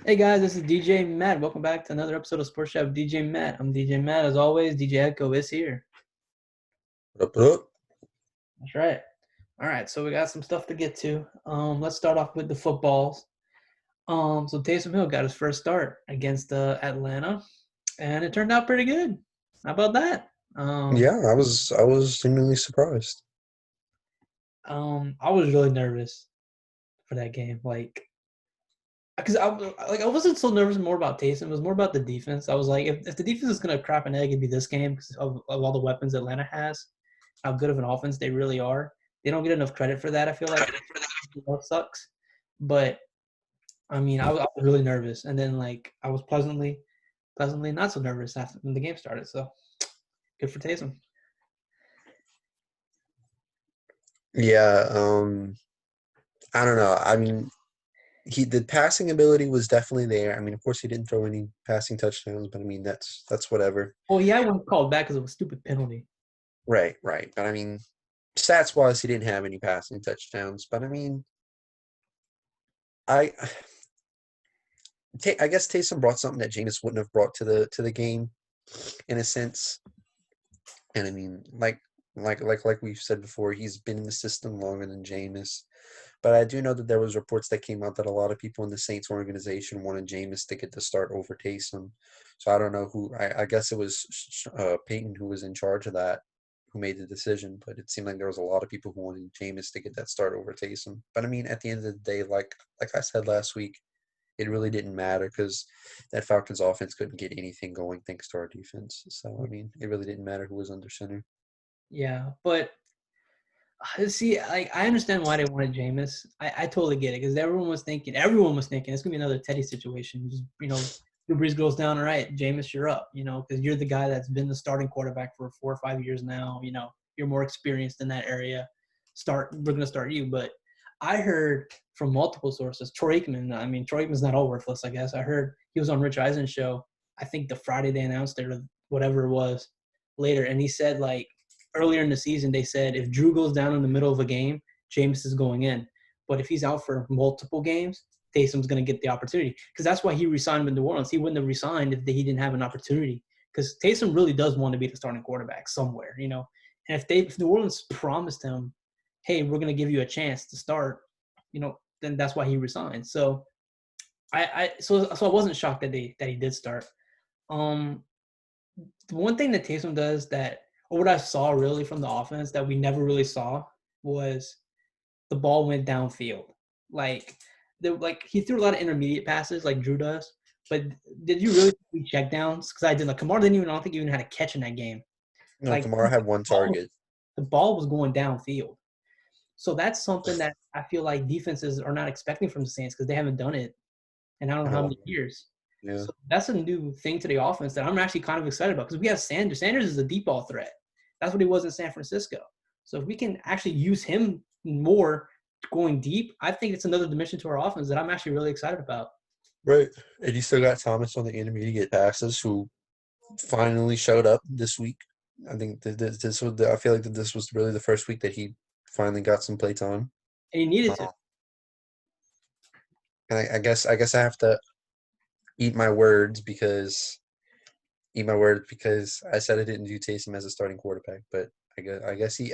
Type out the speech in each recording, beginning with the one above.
Hey guys, this is DJ Matt. Welcome back to another episode of Sports Chef with DJ Matt. I'm DJ Matt. As always, DJ Echo is here. What up? That's right. All right, so we got some stuff to get to. Let's start off with the footballs. So Taysom Hill got his first start against Atlanta, and it turned out pretty good. How about that? Yeah, I was genuinely surprised. I was really nervous for that game, because I wasn't so nervous more about Taysom. It was more about the defense. I was like, if the defense is gonna crap an egg, it'd be this game because of all the weapons Atlanta has, how good of an offense they really are. They don't get enough credit for that. I feel like it sucks, but I mean, I was really nervous, and then I was pleasantly not so nervous after when the game started. So good for Taysom. Yeah, I don't know. I mean, the passing ability was definitely there. I mean, of course, he didn't throw any passing touchdowns, but I mean, that's whatever. Well, yeah, I was called back because of a stupid penalty. Right, right. But I mean, stats wise, he didn't have any passing touchdowns. But I mean, I I guess Taysom brought something that Jameis wouldn't have brought to the game, in a sense. And I mean, like we've said before, he's been in the system longer than Jameis. But I do know that there was reports that came out that a lot of people in the Saints organization wanted Jameis to get the start over Taysom. So I don't know who. I guess it was Peyton who was in charge of that, who made the decision. But it seemed like there was a lot of people who wanted Jameis to get that start over Taysom. But I mean, at the end of the day, like I said last week, it really didn't matter because that Falcons offense couldn't get anything going thanks to our defense. So I mean, it really didn't matter who was under center. Yeah, but see, I understand why they wanted Jameis. I totally get it because everyone was thinking it's gonna be another Teddy situation. Just Drew Brees goes down, all right, Jameis, you're up. Because you're the guy that's been the starting quarterback for 4 or 5 years now. You're more experienced in that area. We're gonna start you. But I heard from multiple sources, Troy Aikman. I mean, Troy Aikman's not all worthless, I guess. I heard he was on Rich Eisen's show. I think the Friday they announced it or whatever it was later, and he said earlier in the season, they said if Drew goes down in the middle of a game, Jameis is going in. But if he's out for multiple games, Taysom's going to get the opportunity because that's why he resigned with New Orleans. He wouldn't have resigned if he didn't have an opportunity because Taysom really does want to be the starting quarterback somewhere. And if New Orleans promised him, hey, we're going to give you a chance to start, then that's why he resigned. So so I wasn't shocked that he did start. Um, the one thing that Taysom does or what I saw really from the offense that we never really saw was the ball went downfield. Like, he threw a lot of intermediate passes like Drew does. But did you really see check downs? Because I did. Like Kamara I don't think even had a catch in that game. No, Like Kamara had one target. the ball was going downfield. So that's something that I feel like defenses are not expecting from the Saints because they haven't done it in I don't know In a how while. many years. Yeah. So that's a new thing to the offense that I'm actually kind of excited about because we have Sanders. Sanders is a deep ball threat. That's what he was in San Francisco. So if we can actually use him more going deep, I think it's another dimension to our offense that I'm actually really excited about. Right. And you still got Thomas on the intermediate passes who finally showed up this week. I think I feel like that this was really the first week that he finally got some play time. And he needed to. Uh, and I guess I have to eat my words because I said I didn't view Taysom as a starting quarterback, but I guess he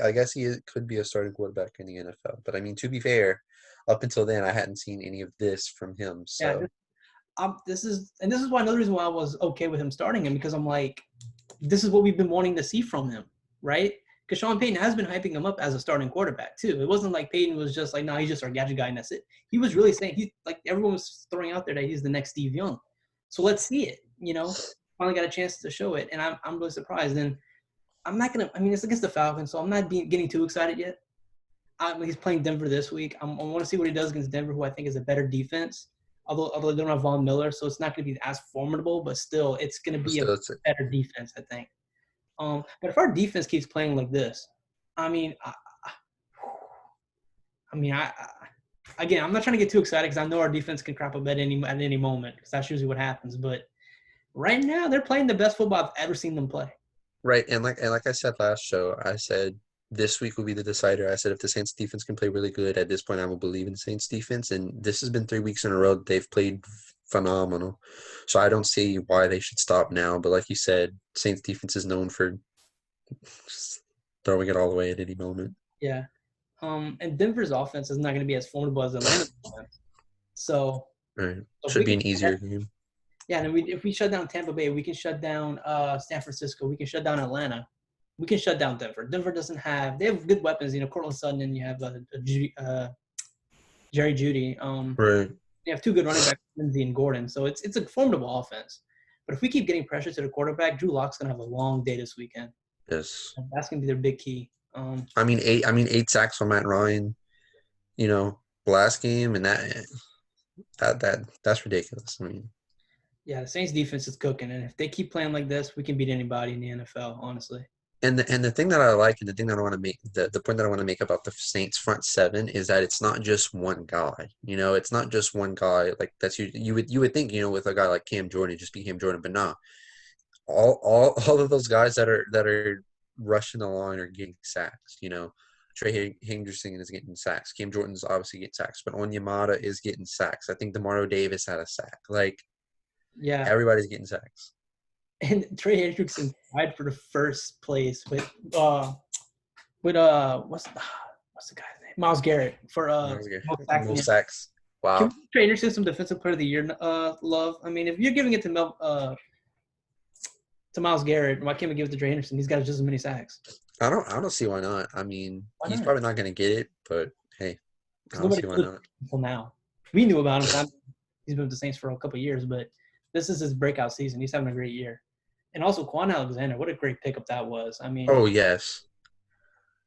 could be a starting quarterback in the NFL. But I mean, to be fair, up until then, I hadn't seen any of this from him. Yeah. So This is why another reason why I was okay with him starting him because I'm like, this is what we've been wanting to see from him, right? Because Sean Payton has been hyping him up as a starting quarterback too. It wasn't like Payton was just like, no, he's just our gadget guy and that's it. He was really saying he's like everyone was throwing out there that he's the next Steve Young. So let's see it. Finally got a chance to show it, and I'm really surprised. And I'm not gonna. I mean, it's against the Falcons, so I'm not getting too excited yet. He's playing Denver this week. I want to see what he does against Denver, who I think is a better defense. Although they don't have Von Miller, so it's not going to be as formidable, but still, it's going to be a still, it's better defense, I think. But if our defense keeps playing like this, I mean, again, I'm not trying to get too excited because I know our defense can crap up at any moment because that's usually what happens. But right now, they're playing the best football I've ever seen them play. right. And like I said last show, I said this week will be the decider. I said if the Saints defense can play really good, at this point I will believe in the Saints defense. And this has been 3 weeks in a row that they've played phenomenal. So I don't see why they should stop now. But like you said, Saints defense is known for just throwing it all away at any moment. Yeah. And Denver's offense is not going to be as formidable as Atlanta's offense. So, All right. so if Should we be can, an easier game. yeah, and if we shut down Tampa Bay, we can shut down San Francisco. We can shut down Atlanta. We can shut down Denver. Denver doesn't have. They have good weapons. Cortland Sutton, and you have Jerry Judy. Right. You have two good running backs, Lindsey and Gordon. So it's a formidable offense. But if we keep getting pressure to the quarterback, Drew Lock's gonna have a long day this weekend. Yes. That's gonna be their big key. I mean, eight sacks from Matt Ryan. Last game, and that's ridiculous. I mean, Yeah, the Saints defense is cooking, and if they keep playing like this, we can beat anybody in the NFL. Honestly. and the thing that I like, and the thing that I want to make, the point that I want to make about the Saints front seven is that it's not just one guy. It's not just one guy. Like that's you would think, with a guy like Cam Jordan, just be Cam Jordan, but no. All of those guys that are rushing the line are getting sacks. Trey Henderson is getting sacks. Cam Jordan's obviously getting sacks, but Onyemata is getting sacks. I think Demario Davis had a sack. Like, yeah, everybody's getting sacks. And Trey Hendrickson tied for the first place with what's the guy's name? Myles Garrett for most sacks. Wow. Can Trey Hendrickson some defensive player of the year love? I mean, if you're giving it to Myles Garrett, why can't we give it to Trey Henderson? He's got just as many sacks. I don't see why not. I mean, he's probably not going to get it, but hey, I don't see why not. Until now, we knew about him. He's been with the Saints for a couple of years, but this is his breakout season. He's having a great year. And also, Quan Alexander, what a great pickup that was. I mean, oh, yes.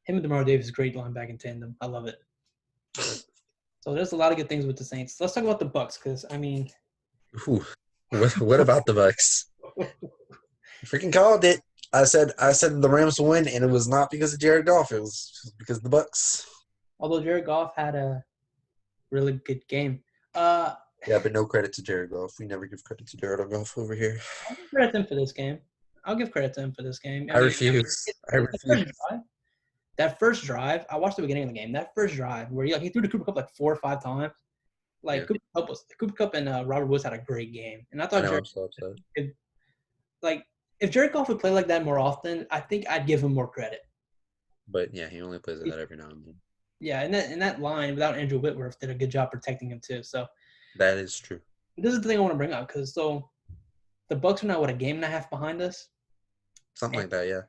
Him and Demario Davis, great linebacker tandem. I love it. So there's a lot of good things with the Saints. Let's talk about the Bucks, because, I mean. Ooh, what about the Bucks? Freaking called it. I said the Rams will win, and it was not because of Jared Goff. It was because of the Bucks. Although Jared Goff had a really good game. Yeah, but no credit to Jared Goff. We never give credit to Jared Goff over here. I'll give credit to him for this game. I refuse. That first drive, I watched the beginning of the game. That first drive where he threw to Cooper Kupp like 4 or 5 times. Like, yeah. Cooper Kupp and Robert Woods had a great game. And I thought Jared if Jared Goff would play like that more often, I think I'd give him more credit. But yeah, he only plays like that every now and then. Yeah, and that line without Andrew Whitworth did a good job protecting him too. So that is true. This is the thing I want to bring up, because the Bucks are now a game and a half behind us. Something like that, yeah.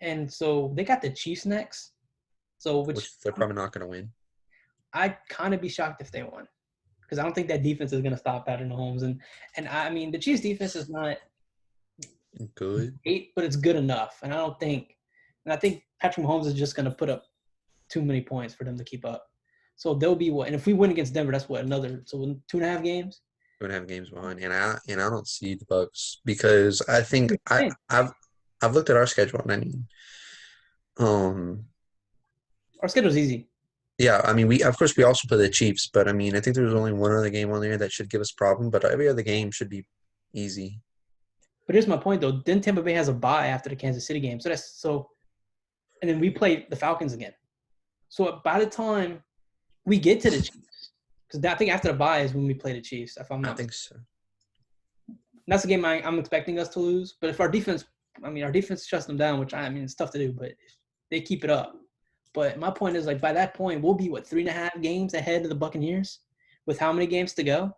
And so they got the Chiefs next. So which they're probably not going to win. I'd kind of be shocked if they won, because I don't think that defense is going to stop Patrick Mahomes. And I mean, the Chiefs defense is not good, but it's good enough. And I think Patrick Mahomes is just going to put up too many points for them to keep up. So they'll be what? And if we win against Denver, that's what, another 2.5 games. 2.5 games behind, and I don't see the Bucks, because I think I've looked at our schedule, and I mean, our schedule's easy. Yeah, I mean, we also play the Chiefs, but I mean, I think there's only one other game on there that should give us a problem, but every other game should be easy. But here's my point, though. Then Tampa Bay has a bye after the Kansas City game, and then we play the Falcons again. So by the time we get to the Chiefs, because I think after the bye is when we play the Chiefs. If I'm not, I think so. That's a game I'm expecting us to lose. But if our defense shuts them down, which it's tough to do, but if they keep it up. But my point is, like, by that point, we'll be 3.5 games ahead of the Buccaneers with how many games to go?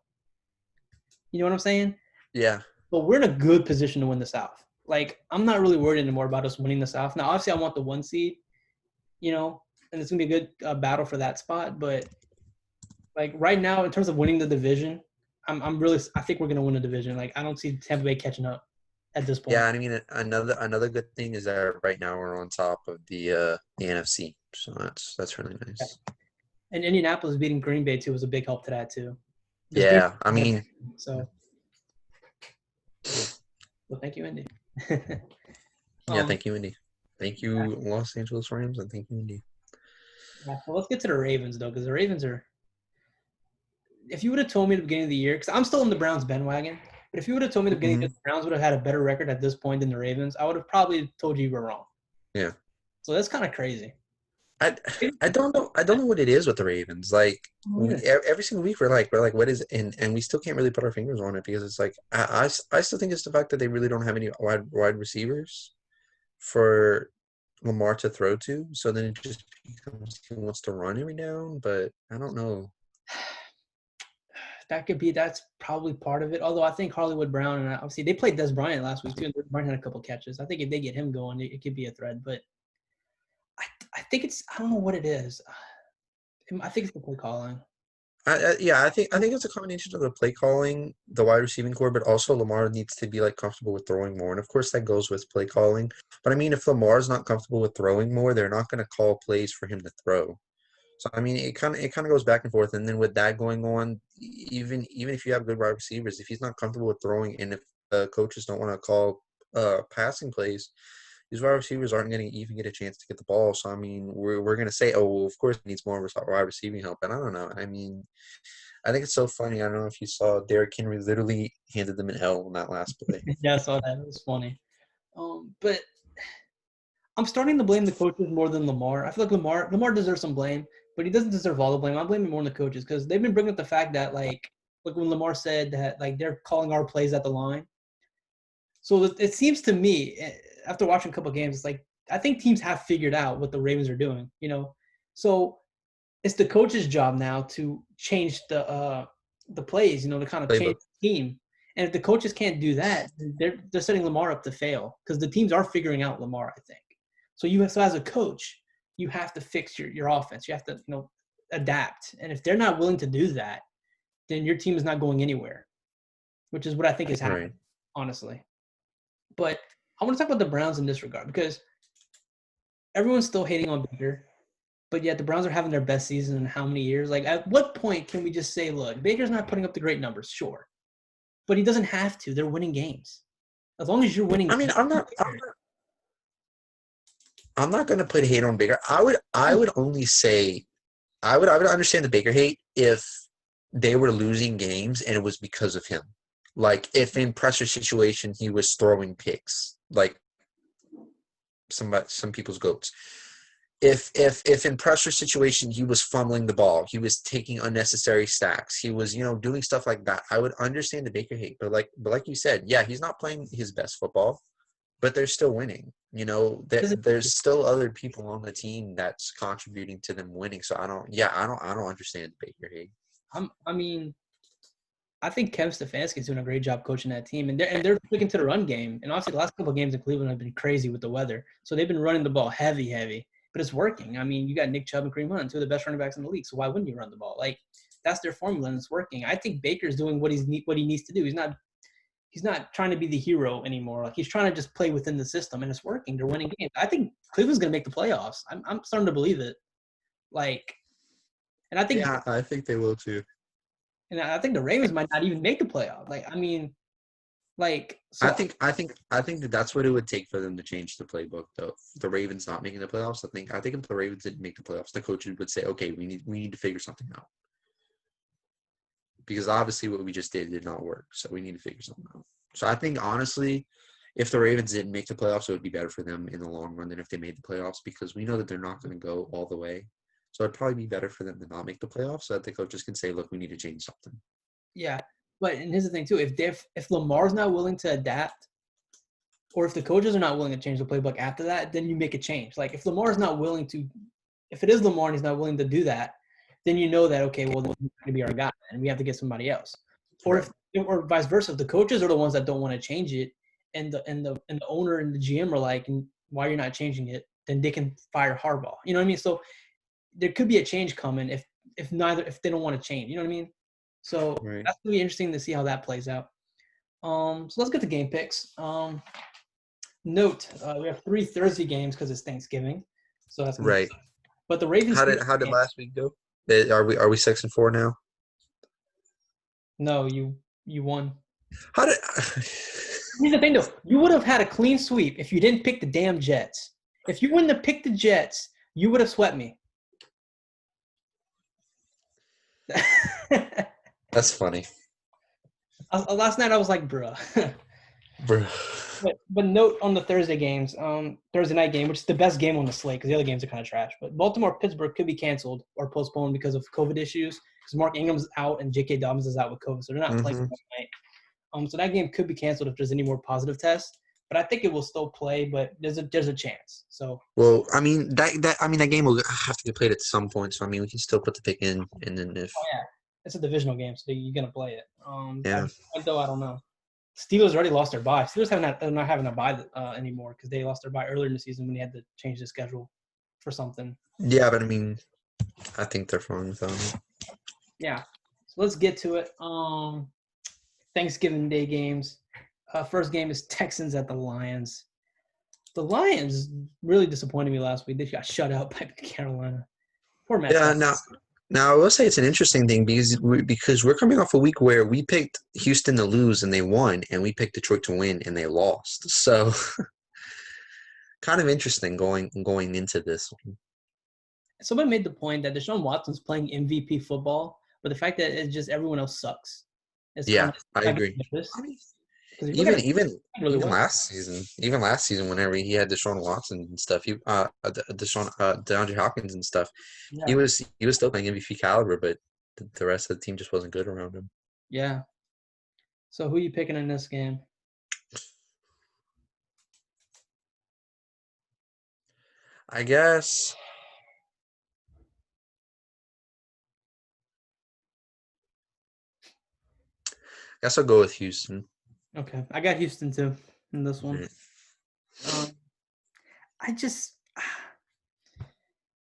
You know what I'm saying? Yeah. But we're in a good position to win the South. Like, I'm not really worried anymore about us winning the South. Now, obviously, I want the 1 seed, and it's going to be a good battle for that spot. But, like, right now, in terms of winning the division, I think we're going to win the division. Like, I don't see Tampa Bay catching up at this point. Yeah, I mean, another good thing is that right now we're on top of the NFC. So that's really nice. Yeah. And Indianapolis beating Green Bay, too, was a big help to that, too. Yeah, I mean. So, well, thank you, Indy. Yeah, thank you, Indy. Thank you, Los Angeles Rams, and thank you, Indy. Yeah, well, let's get to the Ravens, though, because the Ravens are – if you would have told me at the beginning of the year – because I'm still in the Browns bandwagon. But if you would have told me at the beginning that the Browns would have had a better record at this point than the Ravens, I would have probably told you were wrong. Yeah. So that's kind of crazy. I I don't know. I don't know what it is with the Ravens. Like every single week, we're like, what is it? And we still can't really put our fingers on it because it's like I still think it's the fact that they really don't have any wide receivers for Lamar to throw to. So then it just becomes he wants to run every down. But I don't know. That's probably part of it. Although I think Hollywood Brown and obviously they played Des Bryant last week too, and Des Bryant had a couple catches. I think if they get him going, it could be a threat. But I think I don't know what it is. I think it's the play calling. Yeah, I think it's a combination of the play calling, the wide receiving core, but also Lamar needs to be like comfortable with throwing more. And of course that goes with play calling. But I mean if Lamar's not comfortable with throwing more, they're not gonna call plays for him to throw. So I mean it kinda goes back and forth. And then with that going on, even if you have good wide receivers, if he's not comfortable with throwing and if coaches don't want to call passing plays, these wide receivers aren't going to even get a chance to get the ball. So I mean, we're going to say, oh, well, of course, he needs more wide receiving help. And I don't know. I mean, I think it's so funny. I don't know if you saw Derrick Henry literally handed them an L on that last play. Yeah, I saw that. It was funny. But I'm starting to blame the coaches more than Lamar. I feel like Lamar deserves some blame, but he doesn't deserve all the blame. I'm blaming more on the coaches because they've been bringing up the fact that like when Lamar said that like they're calling our plays at the line. So it seems to me after watching a couple of games, it's like I think teams have figured out what the Ravens are doing. So it's the coach's job now to change the plays. To kind of change Playbook. the team. And if the coaches can't do that, they're setting Lamar up to fail because the teams are figuring out Lamar. I think. So as a coach, you have to fix your offense. You have to adapt. And if they're not willing to do that, then your team is not going anywhere, which is what I think is Right. happening, honestly. But I want to talk about the Browns in this regard because everyone's still hating on Baker, but yet the Browns are having their best season in how many years? Like, at what point can we just say, look, Baker's not putting up the great numbers, sure, but he doesn't have to. They're winning games. As long as you're winning I mean, games, I'm not going to put hate on Baker. I would only say I would understand the Baker hate if they were losing games and it was because of him. Like if in pressure situation he was throwing picks, like some people's goats. If in pressure situation he was fumbling the ball, he was taking unnecessary sacks, he was doing stuff like that, I would understand the Baker hate. But like you said, yeah, he's not playing his best football, but they're still winning. There's still other people on the team that's contributing to them winning. So I don't understand the Baker hate. I mean, I think Kevin Stefanski is doing a great job coaching that team, and they're sticking to the run game. And obviously, the last couple of games in Cleveland have been crazy with the weather, so they've been running the ball heavy, but it's working. I mean, you got Nick Chubb and Kareem Hunt, two of the best running backs in the league. So why wouldn't you run the ball? Like that's their formula, and it's working. I think Baker's doing what he needs to do. He's not trying to be the hero anymore. Like he's trying to just play within the system, and it's working. They're winning games. I think Cleveland's going to make the playoffs. I'm starting to believe it. Like, and I think Yeah, I think they will too. and I think the Ravens might not even make the playoffs. Like, I mean, like I so. think I think I think that that's what it would take for them to change the playbook, though. The Ravens not making the playoffs. I think if the Ravens didn't make the playoffs, the coaches would say, "Okay, we need to figure something out," because obviously what we just did not work. So we need to figure something out. So I think honestly, if the Ravens didn't make the playoffs, it would be better for them in the long run than if they made the playoffs because we know that they're not going to go all the way. So it'd probably be better for them to not make the playoffs so that the coaches can say, "Look, we need to change something." Yeah, but and here's the thing too: if Lamar's not willing to adapt, or if the coaches are not willing to change the playbook after that, then you make a change. Like if Lamar's not willing to, if it is Lamar and he's not willing to do that, then you know that okay, well, then he's going to be our guy, and we have to get somebody else. Or Right. if or vice versa, if the coaches are the ones that don't want to change it, and the owner and the GM are like, why you're not changing it, then they can fire Harbaugh. You know what I mean? So there could be a change coming if they don't want to change. You know what I mean? So Right. that's gonna be interesting to see how that plays out. So let's get to game picks. Note we have 3 Thursday games because it's Thanksgiving, so that's gonna be. Right. But the Ravens. How did last week go? Are we 6-4 now? No, you won. How did Here's the thing though, you would have had a clean sweep if you didn't pick the damn Jets. If you wouldn't have picked the Jets, you would have swept me. That's funny. Last night I was like, bruh. Bro. But note on the Thursday games, Thursday night game, which is the best game on the slate because the other games are kind of trash. But Baltimore Pittsburgh could be canceled or postponed because of COVID issues. Because Mark Ingram's out and J.K. Dobbins is out with COVID, so they're not playing Hmm. that night. So that game could be canceled if there's any more positive tests. But I think it will still play, but there's a chance. So Well, I mean that game will have to get played at some point. So I mean, we can still put the pick in, and then if oh yeah, it's a divisional game, so you're gonna play it. yeah, Though I don't know. Steelers already lost their bye. Steelers are not having a bye anymore because they lost their bye earlier in the season when they had to change the schedule for something. yeah, but I mean, I think they're fine without it. Yeah. So let's get to it. Thanksgiving Day games. First game is Texans at the Lions. The Lions really disappointed me last week. They got shut out by Carolina. Poor Matt Yeah, Stafford. now I will say it's an interesting thing because we're coming off a week where we picked Houston to lose and they won, and we picked Detroit to win and they lost. So kind of interesting going into this one. Somebody made the point that Deshaun Watson's playing MVP football, but the fact that it's just everyone else sucks. It's kind Yeah, of I like agree. this I mean, because if you look at even it even really well. even last season, whenever he had Deshaun Watson and stuff, DeAndre Hopkins and stuff, Yeah. he was still playing MVP caliber, but the rest of the team just wasn't good around him. Yeah. So who are you picking in this game? I guess I'll go with Houston. Okay, I got Houston too in this one. Right. Um, I just,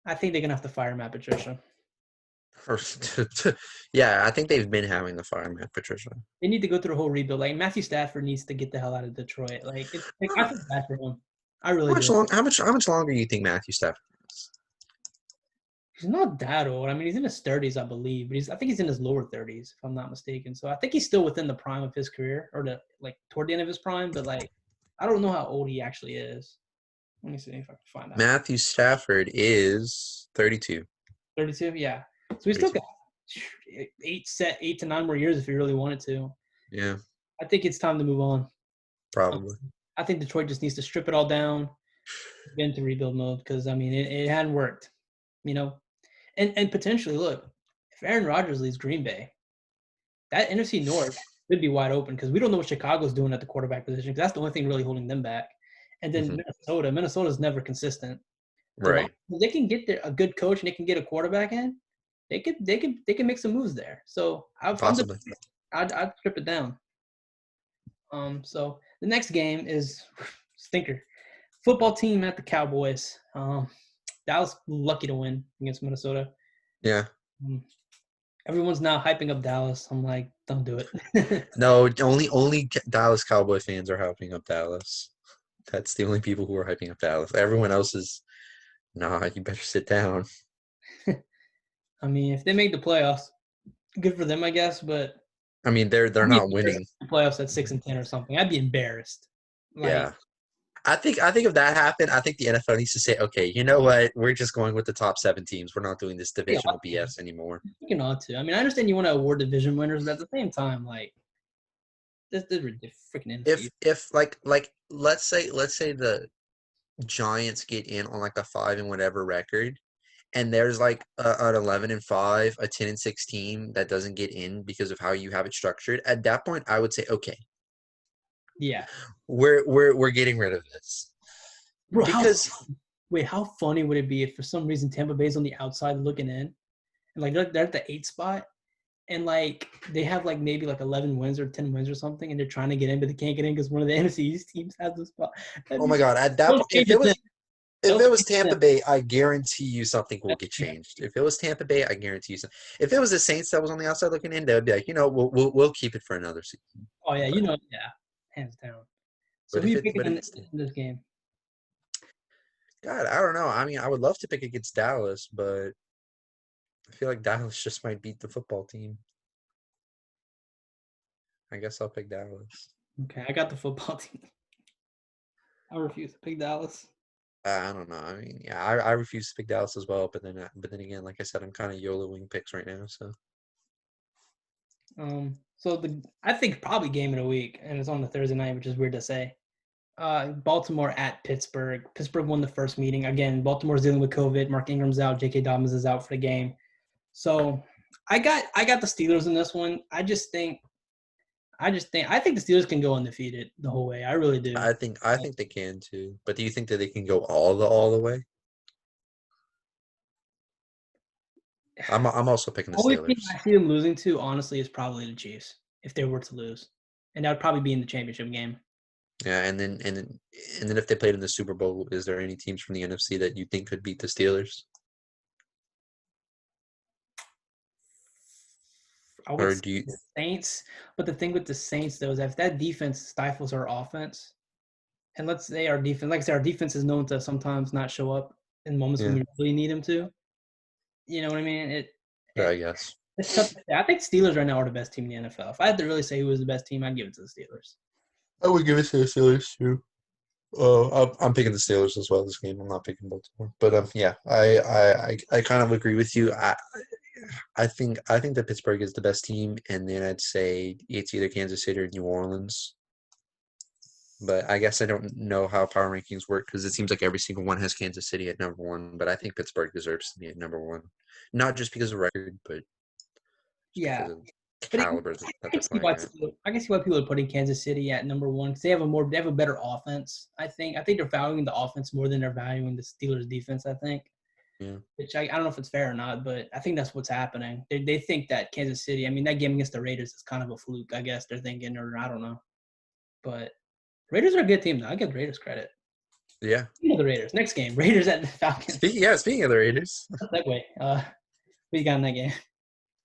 I think they're gonna have to fire Matt Patricia. Yeah, I think they've been having the fire, Matt Patricia. They need to go through a whole rebuild. Like Matthew Stafford needs to get the hell out of Detroit. I feel bad for him. I really do. How much longer do you think Matthew Stafford is? He's not that old. I mean, he's in his 30s, I believe, but I think he's in his lower 30s, if I'm not mistaken. So I think he's still within the prime of his career, or toward the end of his prime. But I don't know how old he actually is. Let me see if I can find out. Matthew Stafford is 32. 32, yeah. So he's still 32. got 8 to 9 more years if he really wanted to. Yeah, I think it's time to move on. probably. I think Detroit just needs to strip it all down, get into rebuild mode because I mean it hadn't worked, you know. And potentially look, if Aaron Rodgers leaves Green Bay, that NFC North could be wide open because we don't know what Chicago's doing at the quarterback position because that's the only thing really holding them back. And then Hmm. Minnesota's never consistent. The Lions, Right. if they can get a good coach and they can get a quarterback in, they can make some moves there. So Possibly. I'd strip it down. So the next game is stinker. Football team at the Cowboys. Dallas lucky to win against Minnesota. Yeah. Um, everyone's now hyping up Dallas. I'm like, don't do it. No, only Dallas Cowboy fans are hyping up Dallas. That's the only people who are hyping up Dallas. Everyone else is, nah, you better sit down. I mean, if they make the playoffs, good for them, I guess. But I mean, they're I'd be not embarrassed winning. if the playoffs at 6-10 or something. I'd be embarrassed. Like, Yeah. I think if that happened, I think the NFL needs to say, okay, you know what? We're just going with the top 7 teams. We're not doing this they divisional ought to. BS anymore. You ought to. I mean, I understand you want to award division winners, but at the same time, like, this is freaking NFC. If let's say the Giants get in on like a 5 and whatever record, and there's like an 11-5, a 10-6 team that doesn't get in because of how you have it structured. At that point, I would say, okay, Yeah, we're getting rid of this bro. because How funny would it be if for some reason Tampa Bay's on the outside looking in, and like they're at the 8 spot, and like they have like maybe like 11 wins or 10 wins or something, and they're trying to get in, but they can't get in because one of the NFC East teams has the spot. That'd oh be my god, at that those point, changes then. if Those it was changes then. Tampa Bay, I guarantee you something will get Yeah. changed. If it was Tampa Bay, I guarantee you something. If it was the Saints that was on the outside looking in, they would be like, we'll keep it for another season. Oh yeah, But yeah, hands down. So but who if you it picking but in it's this game? God, I don't know. I mean, I would love to pick against Dallas, but I feel like Dallas just might beat the football team. I guess I'll pick Dallas. Okay, I got the football team. I refuse to pick Dallas. I don't know. I mean, yeah, I refuse to pick Dallas as well. But then again, like I said, I'm kind of YOLOing picks right now. So Um, So I think probably game of the week, and it's on the Thursday night, which is weird to say. Baltimore at Pittsburgh. Pittsburgh won the first meeting. Again, Baltimore's dealing with COVID. Mark Ingram's out. J.K. Dobbins is out for the game. So I got the Steelers in this one. I think the Steelers can go undefeated the whole way. I really do. I think they can too. But do you think that they can go all the way? I'm also picking the Only team Steelers. I see them losing to, honestly, is probably the Chiefs if they were to lose, and that would probably be in the championship game. Yeah, and then if they played in the Super Bowl, is there any teams from the NFC that you think could beat the Steelers? I would Or say do you? the Saints, but the thing with the Saints though is if that defense stifles our offense, and let's say our defense, like I said, our defense is known to sometimes not show up in moments when Yeah, we really need them to. You know what I mean? yeah, I It guess. it's tough to say. I think Steelers right now are the best team in the NFL. If I had to really say who was the best team, I'd give it to the Steelers. I would give it to the Steelers too. I'm picking the Steelers as well this game. I'm not picking Baltimore, but yeah, I kind of agree with you. I think that Pittsburgh is the best team, and then I'd say it's either Kansas City or New Orleans. But I guess I don't know how power rankings work because it seems like every single one has Kansas City at number one. But I think Pittsburgh deserves to be at number one, not just because of record, but just Yeah, because of but caliber I that can they're see playing why at. people are putting Kansas City at number one because they have a better offense. I think they're valuing the offense more than they're valuing the Steelers' defense. I think. Yeah, Which I don't know if it's fair or not, but I think that's what's happening. They think that Kansas City, I mean, that game against the Raiders is kind of a fluke, I guess they're thinking, or I don't know. But Raiders are a good team, though. I give the Raiders credit. yeah. Speaking of the Raiders, next game, Raiders at the Falcons. Speaking of the Raiders, Segue. What you got in that game?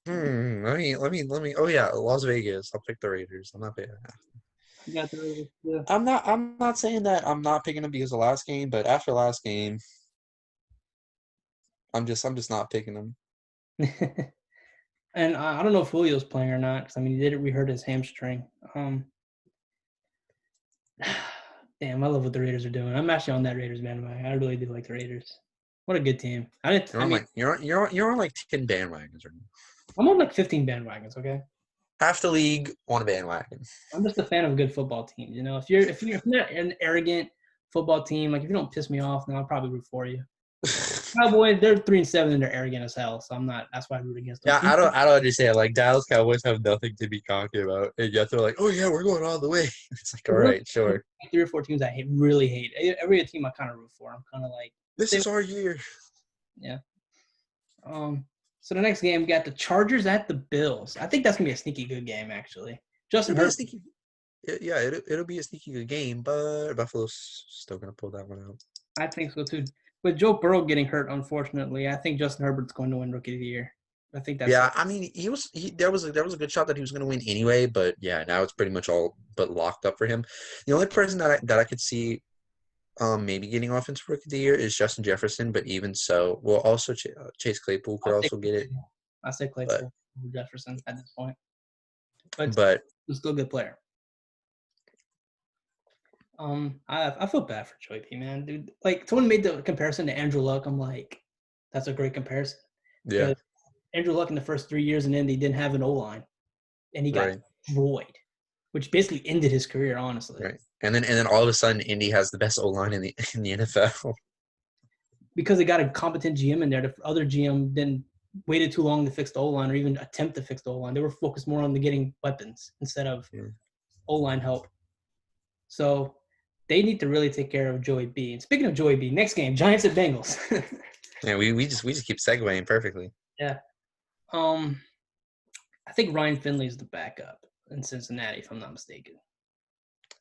let me. Oh yeah, Las Vegas. I'll pick the Raiders. I'm not picking. You got the Raiders, yeah. I'm not saying that I'm not picking them because of last game, but after last game, I'm just not picking them. And I don't know if Julio's playing or not, because, I mean, he did re-hurt his hamstring. Damn, I love what the Raiders are doing. I'm actually on that Raiders bandwagon. I really do like the Raiders. What a good team. You're I on mean, like you're on like 10 bandwagons right now. I'm on like 15 bandwagons, okay? Half the league on a bandwagon. I'm just a fan of good football teams. You know, if you're not an arrogant football team, like if you don't piss me off, then I'll probably root for you. Cowboys, they're 3-7 and they're arrogant as hell, so I'm not. That's why I root against them. Yeah, I don't understand. Like Dallas Cowboys have nothing to be cocky about, and yet they're like, "Oh yeah, we're going all the way." It's like, all right, sure. 3 or 4 teams I really hate. Every team I kind of root for. I'm kind of like, This is our year. yeah. So the next game we got the Chargers at the Bills. I think that's gonna be a sneaky good game, actually. Justin It'll be a Herbert. sneaky. Yeah, it'll be a sneaky good game, but Buffalo's still gonna pull that one out. I think so too. With Joe Burrow getting hurt, unfortunately, I think Justin Herbert's going to win Rookie of the Year. I think that's Yeah, I mean, there was a good shot that he was going to win anyway, but yeah, now it's pretty much all but locked up for him. The only person that I could see maybe getting offensive rookie of the year is Justin Jefferson, but even so, well, also Chase Claypool could I'll also get it, say but Claypool over Jefferson at this point, but but he's still a good player. I feel bad for Joey P, man, dude. Like someone made the comparison to Andrew Luck. I'm like, that's a great comparison yeah, because Andrew Luck in the first 3 years in Indy didn't have an O line, and he got right, destroyed, which basically ended his career, honestly. right, and then all of a sudden, Indy has the best O line in the NFL. Because they got a competent GM in there. The other GM didn't waited too long to fix the O line or even attempt to fix the O line. They were focused more on the getting weapons instead of Yeah. O line help. So they need to really take care of Joey B. And speaking of Joey B, next game, Giants at Bengals. Yeah, we just keep segueing perfectly. Yeah. I think Ryan Finley is the backup in Cincinnati, if I'm not mistaken.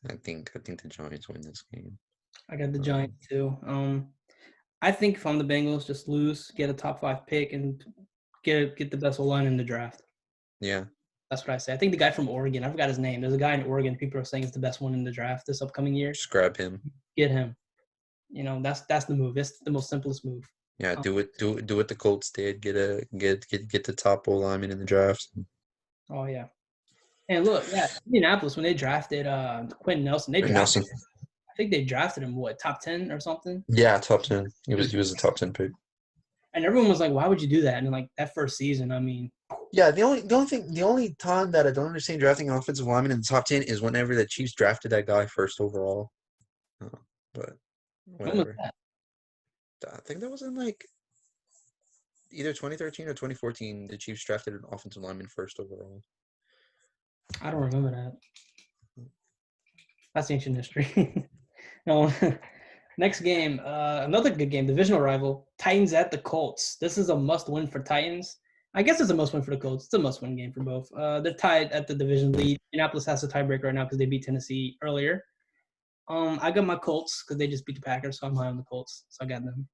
I think the Giants win this game. I got the Giants too. I think if I'm the Bengals, just lose, get a top 5 pick, and get the best O line in the draft. Yeah. That's what I say. I think the guy from Oregon, I forgot his name. There's a guy in Oregon people are saying is the best one in the draft this upcoming year. Just grab him. Get him. You know, that's the move. It's the most simplest move. Yeah, do what the Colts did. Get the top O lineman in the draft. Oh yeah. And look, yeah, Indianapolis when they drafted Quentin Nelson, Nelson. I think they drafted him top 10 or something. Yeah, top 10. He was a top 10 pick. And everyone was like, "Why would you do that?" And like that first season, I mean, Yeah, the only time that I don't understand drafting an offensive lineman in the top 10 is whenever the Chiefs drafted that guy first overall. But when was whatever. that? I think that was in like either 2013 or 2014. The Chiefs drafted an offensive lineman first overall. I don't remember that. That's ancient history. No. Next game, another good game, divisional rival, Titans at the Colts. This is a must-win for Titans. I guess it's a must-win for the Colts. It's a must-win game for both. They're tied at the division lead. Indianapolis has a tiebreaker right now because they beat Tennessee earlier. I got my Colts because they just beat the Packers, so I'm high on the Colts. So I got them.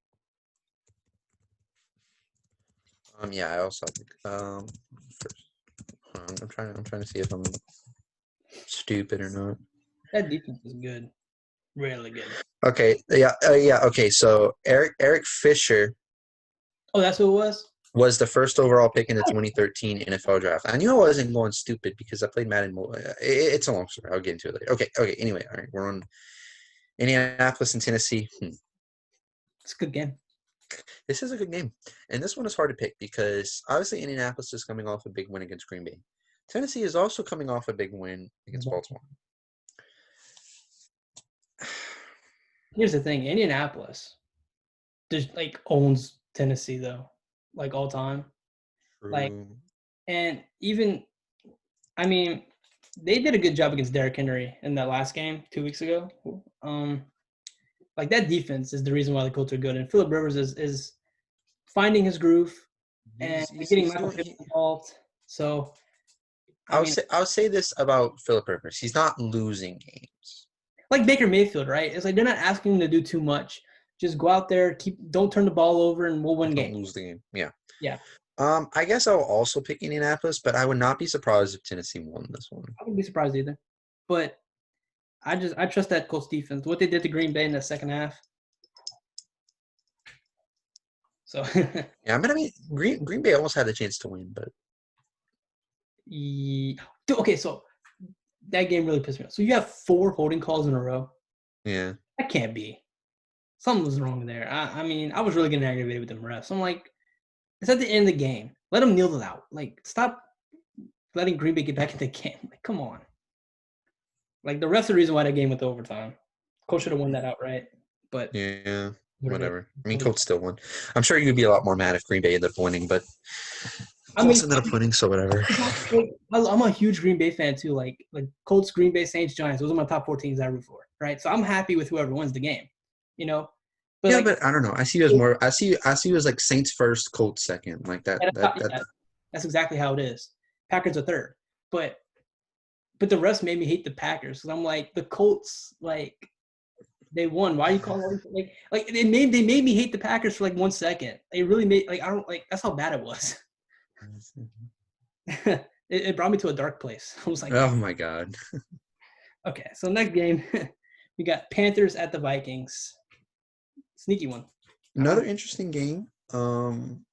Yeah, I also first, I'm trying to see if I'm stupid or not. That defense is good, really good. Okay, yeah, okay. So Eric Fisher Oh, that's who it was the first overall pick in the 2013 NFL draft. I knew I wasn't going stupid because I played Madden. It's a long story. I'll get into it later. Okay. Anyway, all right, we're on Indianapolis and Tennessee. It's a good game. This is a good game, and this one is hard to pick because obviously Indianapolis is coming off a big win against Green Bay. Tennessee is also coming off a big win against Baltimore. Here's the thing, Indianapolis just like owns Tennessee though, like all time. Like, True. and even, I mean, they did a good job against Derrick Henry in that last game 2 weeks ago. Like that defense is the reason why the Colts are good, and Philip Rivers is finding his groove and getting He's Michael doing. Pittman involved. So, I mean, I'll say this about Philip Rivers: he's not losing games. like Baker Mayfield, right? It's like they're not asking him to do too much. Just go out there, don't turn the ball over, and we'll win Don't games. lose the game. Yeah. Yeah, I guess I'll also pick Indianapolis, but I would not be surprised if Tennessee won this one. I wouldn't be surprised either. But I trust that Colts defense. What they did to Green Bay in the second half. So Yeah, I mean, Green Bay almost had a chance to win, but okay, so that game really pissed me off. So you have 4 holding calls in a row. yeah. That can't be. Something was wrong there. I mean, I was really getting aggravated with them refs. I'm like, it's at the end of the game. Let them kneel it out. Like, stop letting Green Bay get back in the game. Like, come on. Like, the refs are the reason why that game went to overtime. Coach should have won that outright. But Yeah, whatever. I mean, Colts still won. I'm sure you'd be a lot more mad if Green Bay ended up winning, but I mean, Colts ended up winning, so whatever. I'm a huge Green Bay fan too. Like Colts, Green Bay, Saints, Giants. Those are my top 4 teams I root for. Right. So I'm happy with whoever wins the game. You know. But Yeah, like, but I don't know. I see you as more. I see you as like Saints first, Colts second, like that. That's exactly how it is. Packers are third, but the rest made me hate the Packers because I'm like the Colts, like they won. Why are you calling like they made me hate the Packers for like 1 second. It really made like I don't like that's how bad it was. It brought me to a dark place. I was like, Oh my god. okay, so next game we got Panthers at the Vikings. Sneaky one. Another interesting game. I'm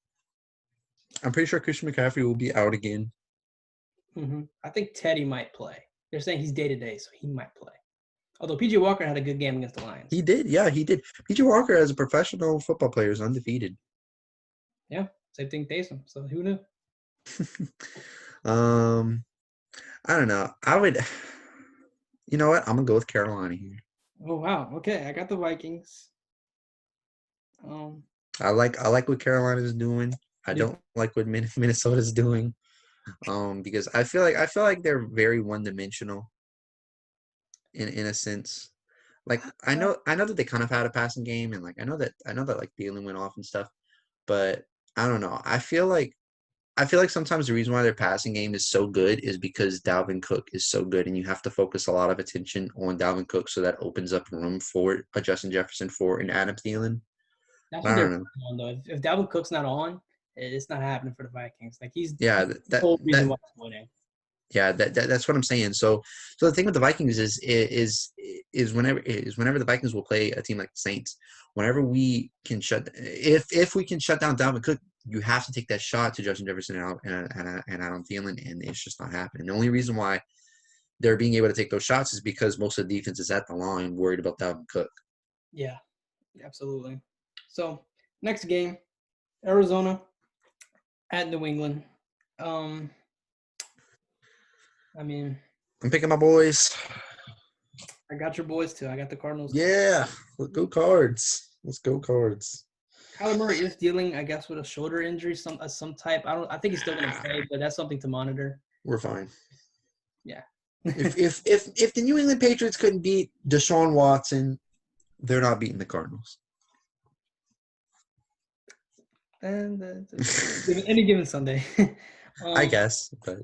pretty sure Christian McCaffrey will be out again. Mm-hmm. I think Teddy might play. They're saying he's day-to-day, so he might play. Although P.J. Walker had a good game against the Lions. He did, yeah, he did. P.J. Walker, as a professional football player, is undefeated. Yeah, same thing Taysom. So who knew? I don't know. I would. You know what? I'm gonna go with Carolina here. Oh wow. Okay, I got the Vikings. I like what Carolina is doing. I don't like what Minnesota's doing. Because I feel like they're very one-dimensional in a sense. Like I know that they kind of had a passing game, and like I know that like Thielen went off and stuff, but I don't know. I feel like sometimes the reason why their passing game is so good is because Dalvin Cook is so good, and you have to focus a lot of attention on Dalvin Cook, so that opens up room for a Justin Jefferson and Adam Thielen. That's I what they're don't know. on though. If Dalvin Cook's not on, it's not happening for the Vikings. Like he's The whole reason why he's winning. Yeah, that's what I'm saying. So the thing with the Vikings is whenever the Vikings will play a team like the Saints, whenever we can if we can shut down Dalvin Cook, you have to take that shot to Justin Jefferson and Adam Thielen, and it's just not happening. The only reason why they're being able to take those shots is because most of the defense is at the line worried about Dalvin Cook. Yeah, absolutely. So next game, Arizona at New England. I mean, I'm picking my boys. I got your boys too. I got the Cardinals too. Yeah, let's go Cards. Let's go Cards. Kyler Murray is dealing, I guess, with a shoulder injury, some type. I think he's still going to play, but that's something to monitor. We're fine. Yeah. If the New England Patriots couldn't beat Deshaun Watson, they're not beating the Cardinals. And any given Sunday. I guess, but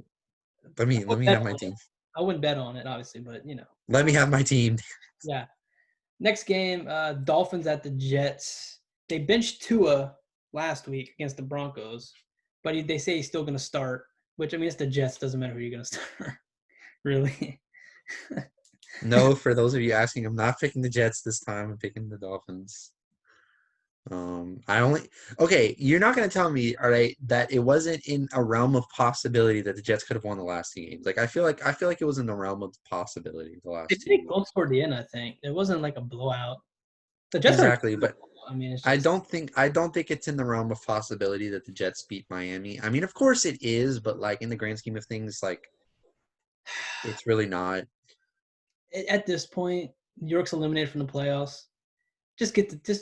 let me have my team. I wouldn't bet on it, obviously, but Let me have my team. Yeah. Next game, Dolphins at the Jets. They benched Tua last week against the Broncos, but they say he's still going to start. Which I mean, it's the Jets. Doesn't matter who you're going to start, really. No, for those of you asking, I'm not picking the Jets this time. I'm picking the Dolphins. You're not going to tell me, all right, that it wasn't in a realm of possibility that the Jets could have won the last two games. Like I feel like it was in the realm of possibility the last It's two pretty games. close toward the end. I think it wasn't like a blowout. The Jets Exactly, but I mean, it's I just don't think it's in the realm of possibility that the Jets beat Miami. I mean, of course it is, but like in the grand scheme of things, like it's really not. at this point, New York's eliminated from the playoffs. Just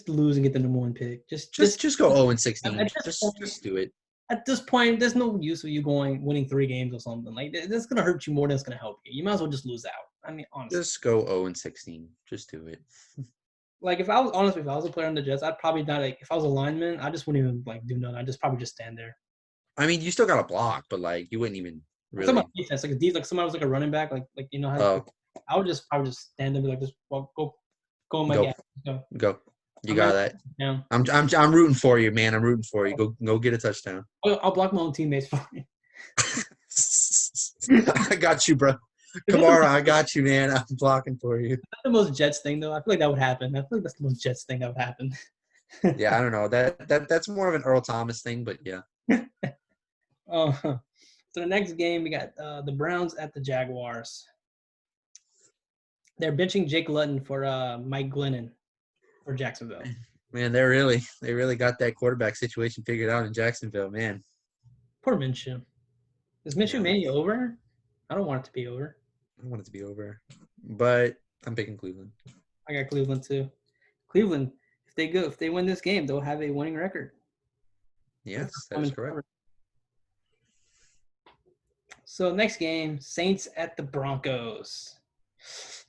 lose and get the number one pick. Just Just go 0-16. at this point, Just do it. At this point, there's no use of you winning 3 games or something. Like that's gonna hurt you more than it's gonna help you. You might as well just lose out. I mean, honestly. Just go 0-16. Just do it. Like if I was a player on the Jets, I'd probably not like if I was a lineman, I just wouldn't even like do nothing. I'd just probably just stand there. I mean, you still got a block, but like you wouldn't even I'm talking really. about defense, like somebody was like a running back, like how Oh, I would just probably just stand there and be like just go in my go, gap. Go. go. You I'm got not that. down. I'm rooting for you, man. I'm rooting for you. Go get a touchdown. I'll block my own teammates for you. I got you, bro. Kamara, I got you, man. I'm blocking for you. That's the most Jets thing, though. I feel like that would happen. I feel like that's the most Jets thing that would happen. Yeah, I don't know. That's more of an Earl Thomas thing, but yeah. So the next game, we got the Browns at the Jaguars. They're benching Jake Luton for Mike Glennon for Jacksonville. Man, they really got that quarterback situation figured out in Jacksonville, man. Poor Minshew. Is Minshew maybe over? I don't want it to be over. I want it to be over, but I'm picking Cleveland. I got Cleveland too. Cleveland, if they win this game, they'll have a winning record. Yes, that is correct. So next game, Saints at the Broncos.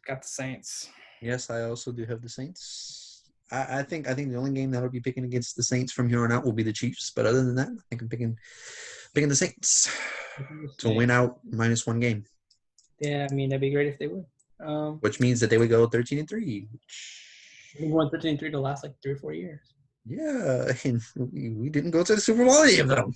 Got the Saints. Yes, I also do have the Saints. I think the only game that I'll be picking against the Saints from here on out will be the Chiefs. But other than that, I think I'm picking the Saints to win out -1 game. Yeah, I mean that'd be great if they would. Which means that they would go 13-3. We won 13-3 the last like 3 or 4 years. Yeah, and we didn't go to the Super Bowl any of them.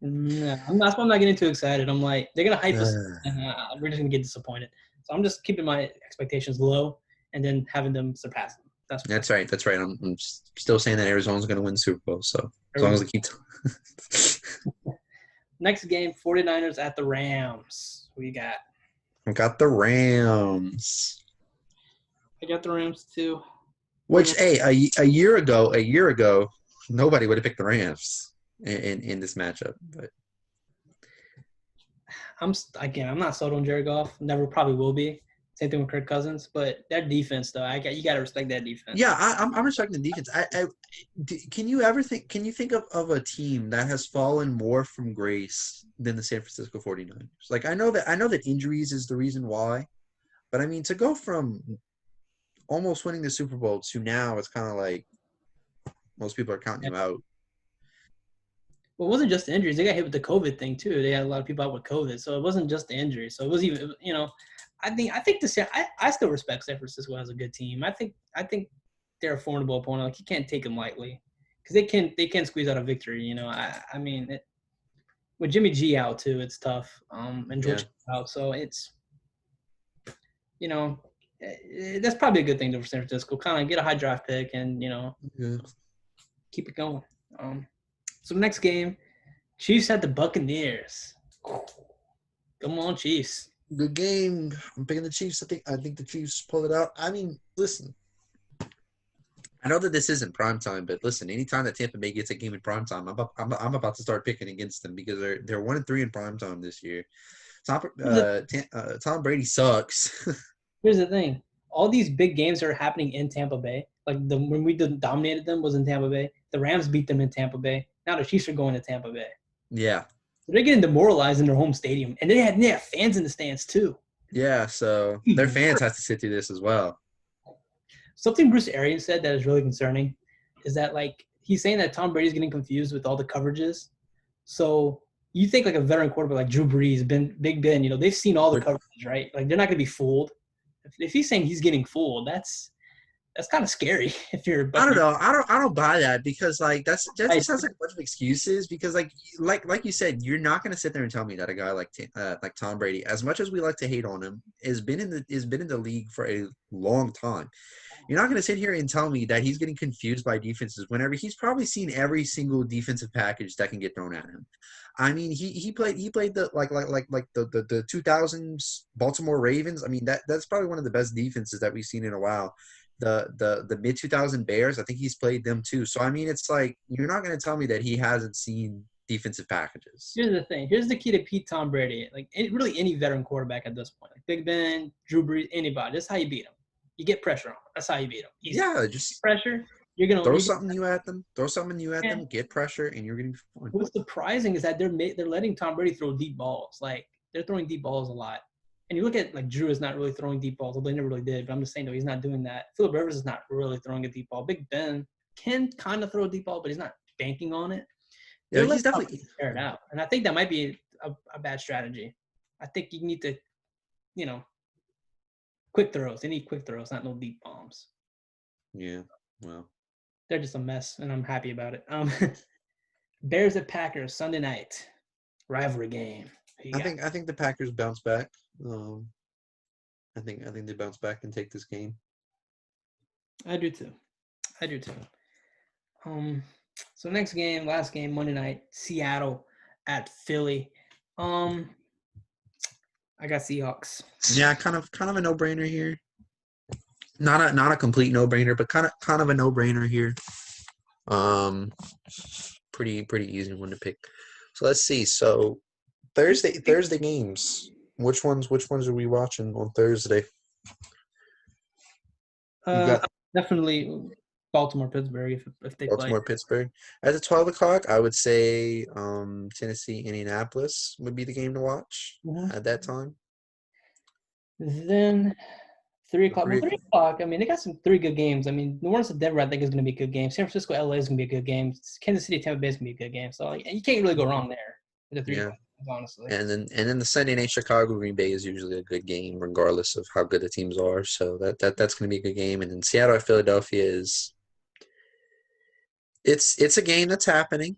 No, that's why I'm not getting too excited. I'm like, they're gonna hype us, and we're just gonna get disappointed. So I'm just keeping my expectations low, and then having them surpass them. That's right. I'm still saying that Arizona's gonna win the Super Bowl. So as long as they keep. Next game, 49ers at the Rams. Who you got? I got the Rams. I got the Rams too. Which, hey, a year ago, nobody would have picked the Rams in this matchup. But I'm not sold on Jared Goff. Never probably will be. Same thing with Kirk Cousins. But that defense, though, you got to respect that defense. Yeah, I'm respecting the defense. Can you think of a team that has fallen more from grace than the San Francisco 49ers? Like I know that injuries is the reason why, but I mean to go from almost winning the Super Bowl to now, it's kind of like most people are counting you out. Well, it wasn't just the injuries. They got hit with the COVID thing too. They had a lot of people out with COVID, so it wasn't just the injuries. So it was even, I still respect San Francisco as a good team. I think they're a formidable opponent. Like you can't take them lightly because they can squeeze out a victory. With Jimmy G out too, it's tough. And George out, so it's that's probably a good thing for San Francisco. Kind of get a high draft pick and keep it going. So next game, Chiefs at the Buccaneers. Come on, Chiefs. Good game. I'm picking the Chiefs. I think the Chiefs pull it out. I mean, listen. I know that this isn't prime time, but listen, anytime that Tampa Bay gets a game in prime time, I'm about to start picking against them because they're 1-3 in prime time this year. Tom Brady sucks. Here's the thing: all these big games are happening in Tampa Bay. Like when we dominated them was in Tampa Bay. The Rams beat them in Tampa Bay. Now the Chiefs are going to Tampa Bay. Yeah. So they're getting demoralized in their home stadium, and they have fans in the stands too. Yeah, so their fans have to sit through this as well. Something Bruce Arians said that is really concerning is that like he's saying that Tom Brady's getting confused with all the coverages. So you think like a veteran quarterback like Drew Brees, Big Ben, they've seen all the coverages, right? Like they're not going to be fooled. If he's saying he's getting fooled, that's kind of scary. If you're, I don't know. I don't buy that because that just sounds like a bunch of excuses. Because like you said, you're not going to sit there and tell me that a guy like Tom Brady, as much as we like to hate on him, has been in the league for a long time. You're not going to sit here and tell me that he's getting confused by defenses whenever he's probably seen every single defensive package that can get thrown at him. I mean, he played the the 2000s Baltimore Ravens. I mean, that's probably one of the best defenses that we've seen in a while. The mid 2000 Bears, I think he's played them too. So I mean, it's like you're not going to tell me that he hasn't seen defensive packages. Here's the thing. Here's the key to beat Tom Brady. Like really any veteran quarterback at this point, like Big Ben, Drew Brees, anybody. That's how you beat him. You get pressure on them. That's how you beat them. Yeah, just pressure. You're gonna throw something new at them. Throw something new at them. Get pressure, and you're going to be fine. What's surprising is that they're letting Tom Brady throw deep balls. Like they're throwing deep balls a lot. And you look at like Drew is not really throwing deep balls, although he never really did. But I'm just saying though he's not doing that. Philip Rivers is not really throwing a deep ball. Big Ben can kind of throw a deep ball, but he's not banking on it. Yeah, he's definitely tear it out, and I think that might be a bad strategy. I think you need to, quick throws. They need quick throws, not no deep bombs. Yeah, well, they're just a mess, and I'm happy about it. Bears at Packers Sunday night rivalry game. I think the Packers bounce back. I think they bounce back and take this game. I do too. So last game, Monday night, Seattle at Philly. I got Seahawks. Yeah, kind of a no-brainer here. Not a complete no-brainer, but kind of a no-brainer here. Pretty easy one to pick. So let's see. So Thursday games. Which ones are we watching on Thursday? Definitely Baltimore, Pittsburgh if they Baltimore, play. Pittsburgh. At the 12 o'clock, I would say Tennessee, Indianapolis would be the game to watch at that time. Then 3 o'clock. 3 o'clock, I mean, they got some 3 good games. I mean, New Orleans and Denver, I think, is going to be a good game. San Francisco, LA is going to be a good game. Kansas City, Tampa Bay is going to be a good game. So you can't really go wrong there with the 3 games, honestly. And then the Sunday night Chicago Green Bay is usually a good game, regardless of how good the teams are. So that's going to be a good game. And then Seattle at Philadelphia is it's a game that's happening.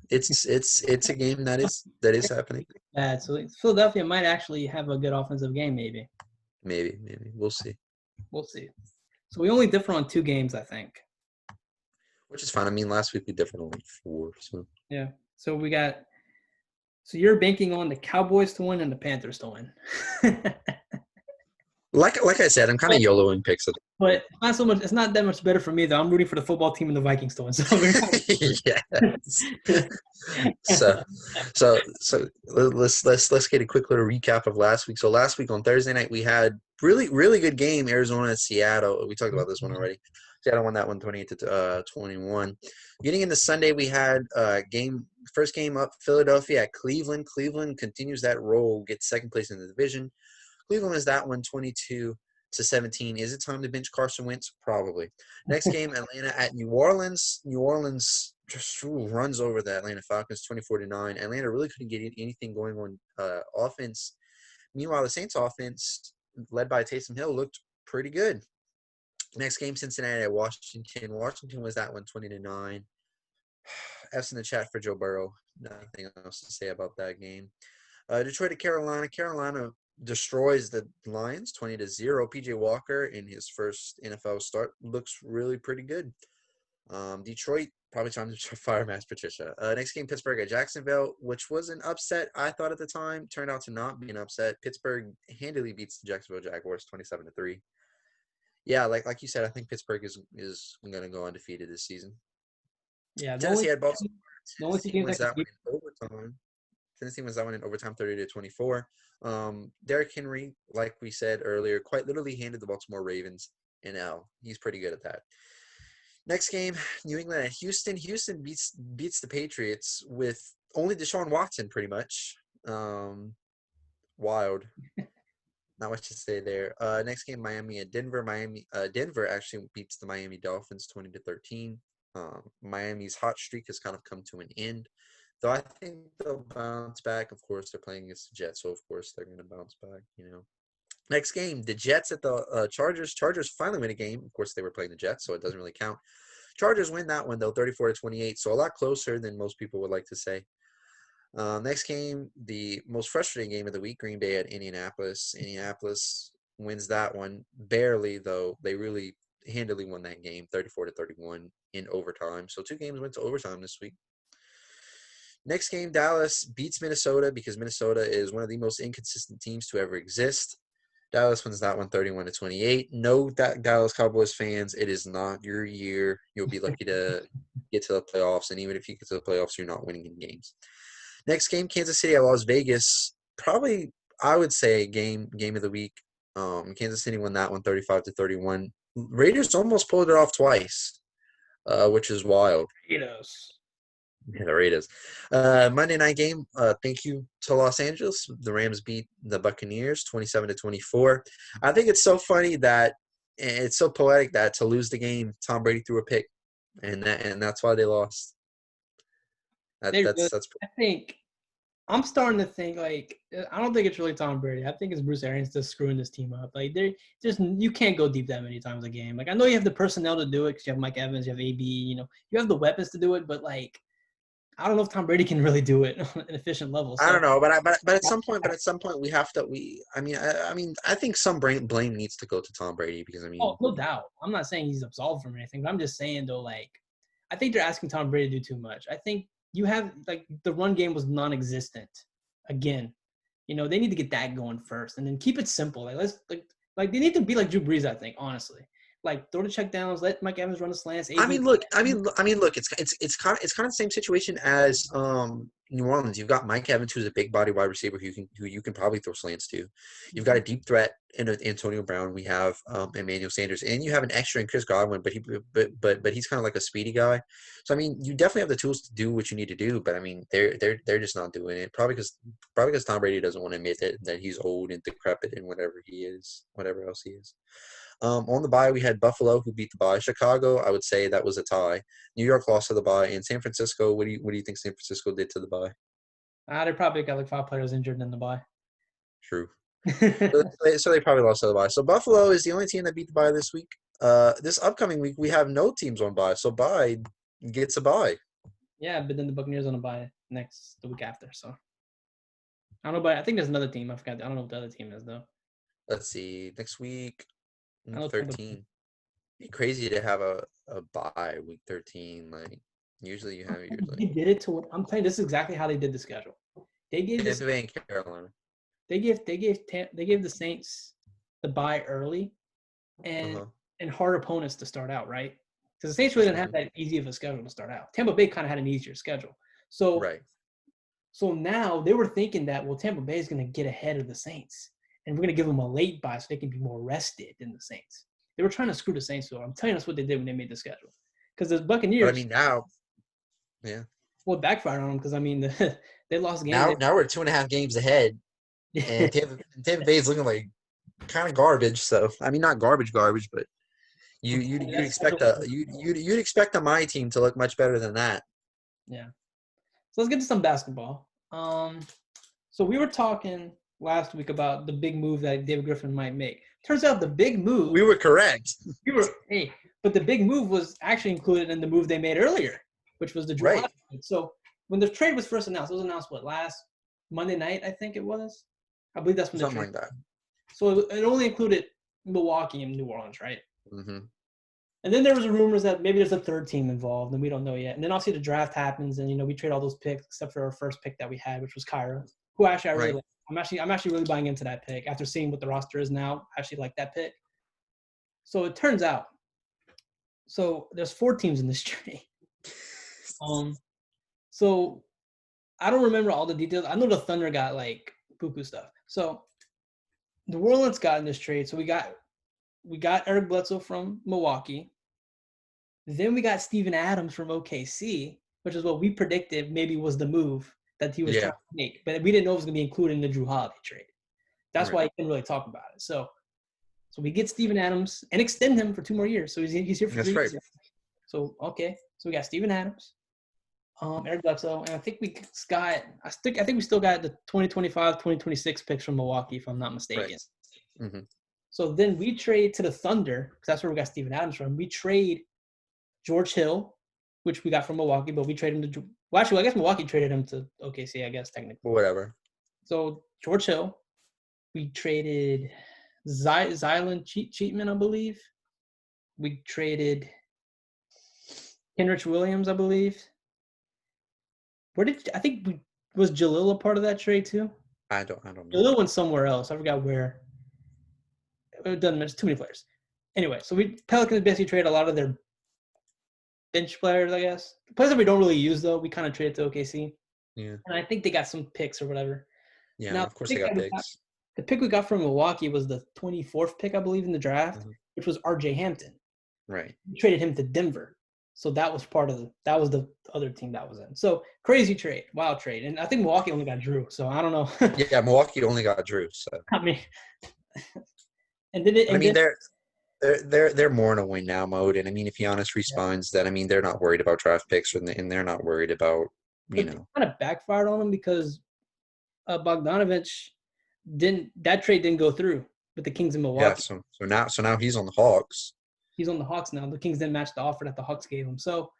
It's a game that is happening. Bad. So Philadelphia might actually have a good offensive game, maybe. Maybe we'll see. So we only differ on 2 games, I think. Which is fine. I mean, last week we differed on 4. So yeah. So we got. So you're banking on the Cowboys to win and the Panthers to win. Like I said, I'm kind of YOLOing picks. But not so much. It's not that much better for me though. I'm rooting for the football team and the Vikings to win. So so let's get a quick little recap of last week. So last week on Thursday night we had really good game. Arizona at Seattle. We talked about this one already. Seattle won that one 28-21. Getting into Sunday, we had first game up, Philadelphia at Cleveland. Cleveland continues that roll, gets second place in the division. Cleveland is that one 22-17. Is it time to bench Carson Wentz? Probably. Next game, Atlanta at New Orleans. New Orleans just runs over the Atlanta Falcons 24-9. Atlanta really couldn't get anything going on offense. Meanwhile, the Saints offense, led by Taysom Hill, looked pretty good. Next game, Cincinnati at Washington. Washington was that one 20-9. F's in the chat for Joe Burrow. Nothing else to say about that game. Detroit at Carolina. Carolina destroys the Lions 20-0. PJ Walker in his first NFL start looks really pretty good. Detroit, probably time to fire Matt Patricia. Next game, Pittsburgh at Jacksonville, which was an upset, I thought at the time. Turned out to not be an upset. Pittsburgh handily beats the Jacksonville Jaguars 27-3. Yeah, like you said, I think Pittsburgh is going to go undefeated this season. Yeah, Tennessee had Baltimore. the only two Tennessee games wins that could that one keep. in overtime. Tennessee wins that one in overtime, 30-24. Derrick Henry, like we said earlier, quite literally handed the Baltimore Ravens an L. He's pretty good at that. Next game, New England at Houston. Houston beats the Patriots with only Deshaun Watson, pretty much. Wild. Not much to say there. Next game, Miami at Denver. Denver actually beats the Miami Dolphins 20-13. Miami's hot streak has kind of come to an end. Though I think they'll bounce back. Of course, they're playing against the Jets, so of course they're going to bounce back. Next game, the Jets at the Chargers. Chargers finally win a game. Of course, they were playing the Jets, so it doesn't really count. Chargers win that one though, 34-28. So a lot closer than most people would like to say. Next game, the most frustrating game of the week, Green Bay at Indianapolis. Indianapolis wins that one barely, though. They really handily won that game, 34-31 in overtime. So 2 games went to overtime this week. Next game, Dallas beats Minnesota because Minnesota is one of the most inconsistent teams to ever exist. Dallas wins that one 31-28. No, Dallas Cowboys fans, it is not your year. You'll be lucky to get to the playoffs, and even if you get to the playoffs, you're not winning in games. Next game, Kansas City at Las Vegas. Probably, I would say, game of the week. Kansas City won that one 35-31. Raiders almost pulled it off twice, which is wild. Raiders. Yeah, the Raiders. Monday night game. Thank you to Los Angeles. The Rams beat the Buccaneers 27-24. I think it's so funny that it's so poetic that to lose the game, Tom Brady threw a pick, and that's why they lost. That's I think I'm starting to think I don't think it's really Tom Brady. I think it's Bruce Arians just screwing this team up. They're just you can't go deep that many times a game. I know you have the personnel to do it because you have Mike Evans, you have AB, you have the weapons to do it, but I don't know if Tom Brady can really do it on an efficient level. I So don't know, but at some point we have to I think some blame needs to go to Tom Brady because oh, no doubt. I'm not saying he's absolved from anything, but I'm just saying though, I think they're asking Tom Brady to do too much. I think you have the run game was non-existent. Again, they need to get that going first, and then keep it simple. They need to be like Drew Brees. I think honestly, throw the check downs, let Mike Evans run the slants. Look. It's kind of the same situation as New Orleans. You've got Mike Evans, who's a big body wide receiver who you can probably throw slants to. You've got a deep threat in Antonio Brown. We have Emmanuel Sanders, and you have an extra in Chris Godwin, but he's kind of like a speedy guy. So you definitely have the tools to do what you need to do, but they're just not doing it. Probably because Tom Brady doesn't want to admit that he's old and decrepit and whatever else he is. On the bye, we had Buffalo, who beat the bye. Chicago, I would say that was a tie. New York lost to the bye, and San Francisco. What do you think San Francisco did to the bye? They probably got 5 players injured in the bye. True. So they probably lost to the bye. So Buffalo is the only team that beat the bye this week. This upcoming week, we have no teams on bye. So bye gets a bye. Yeah, but then the Buccaneers on a bye the week after. So I don't know, but I think there's another team. I forgot. I don't know what the other team is though. Let's see. Next week, I know 13. It'd be crazy to have a bye week 13. Usually you have yours. They did it to. I'm telling you, this is exactly how they did the schedule. They gave Tampa Bay and Carolina. They gave the Saints the bye early, and hard opponents to start out, right? Because the Saints really didn't have that easy of a schedule to start out. Tampa Bay kind of had an easier schedule. So right. So now they were thinking that Tampa Bay is going to get ahead of the Saints, and we're going to give them a late bye so they can be more rested than the Saints. They were trying to screw the Saints over. I'm telling you, that's what they did when they made the schedule. Because the Buccaneers. But now, yeah. Well, it backfired on them because they lost games. Now we're 2.5 games ahead, and Tampa Bay is looking like kind of garbage. So not garbage, but you'd expect you'd expect my team to look much better than that. Yeah. So let's get to some basketball. So we were talking last week about the big move that David Griffin might make. Turns out the big move. We were correct. But the big move was actually included in the move they made earlier, which was the Drew Holiday. So when the trade was first announced, it was announced last Monday night, I think it was. I believe that's when something like that. So it only included Milwaukee and New Orleans, right? Mm-hmm. And then there was rumors that maybe there's a third team involved, and we don't know yet. And then obviously the draft happens, and we trade all those picks except for our first pick that we had, which was Kyra, who actually I really like. I'm actually really buying into that pick after seeing what the roster is now. I actually like that pick. So it turns out, so there's 4 teams in this trade. So I don't remember all the details. I know the Thunder got like buku stuff. So the Orleans got in this trade. So we got Eric Bledsoe from Milwaukee. Then we got Steven Adams from OKC, which is what we predicted maybe was the move that he was Yeah. trying to make. But we didn't know it was going to be included in the Drew Holiday trade. That's why Right. he couldn't really talk about it. So we get Steven Adams and extend him for 2 more years. So he's here for That's 3 right. years. So okay. So we got Steven Adams, Eric Bledsoe, and I think we still got the 2025, 2026 picks from Milwaukee, if I'm not mistaken. Right. Mm-hmm. So then we trade to the Thunder, because that's where we got Steven Adams from. We trade George Hill, which we got from Milwaukee, but we traded him to – well, actually, I guess Milwaukee traded him to OKC, I guess, technically. Whatever. So George Hill. We traded Zylan Cheatman, I believe. We traded Kenrich Williams, I believe. Was Jalil a part of that trade too? I don't know. Jalil went somewhere else. I forgot where. It doesn't matter. It's too many players. Anyway, so Pelicans basically traded a lot of their bench players, I guess. The players that we don't really use, though, we kind of traded to OKC. Yeah. And I think they got some picks or whatever. Yeah, now, of course they got picks. The pick we got from Milwaukee was the 24th pick, I believe, in the draft, which was R.J. Hampton. Right. We traded him to Denver. So that was that was the other team that was in. So crazy trade, wild trade. And I think Milwaukee only got Drew. So I don't know. Yeah, Milwaukee only got Drew. So I mean, and then it, I mean, they're more in a win now mode. And I mean, if Giannis responds, then I mean, they're not worried about draft picks, and they're not worried about kind of backfired on them because Bogdanovich that trade didn't go through with the Kings in Milwaukee. Yeah, so now he's on the Hawks. He's on the Hawks now. The Kings didn't match the offer that the Hawks gave him. So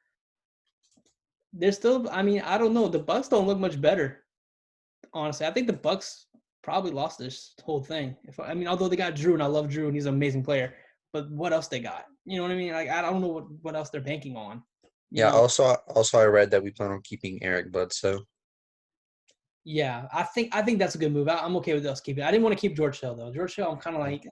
they're still. I mean, I don't know. The Bucks don't look much better. Honestly, I think the Bucks probably lost this whole thing. Although they got Drew, and I love Drew, and he's an amazing player. But what else they got? You know what I mean? Like I don't know what else they're banking on. Yeah. Also, I read that we plan on keeping Eric Bledsoe. Yeah, I think that's a good move. I'm okay with us keeping. I didn't want to keep George Hill though. George Hill, I'm kind of like.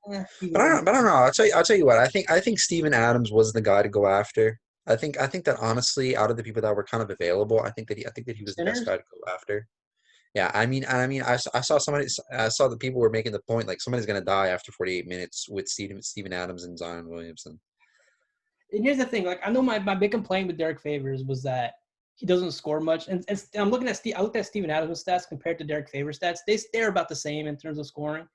But I don't know. I'll tell you what. I think Steven Adams was the guy to go after. I think that honestly, out of the people that were kind of available, I think that he was the best guy to go after. Yeah, I saw the people were making the point like somebody's gonna die after 48 minutes with Steven Adams and Zion Williamson. And here's the thing, like I know my big complaint with Derek Favors was that he doesn't score much, and I'm looking at I looked at Steven Adams' stats compared to Derek Favors' stats. They're about the same in terms of scoring,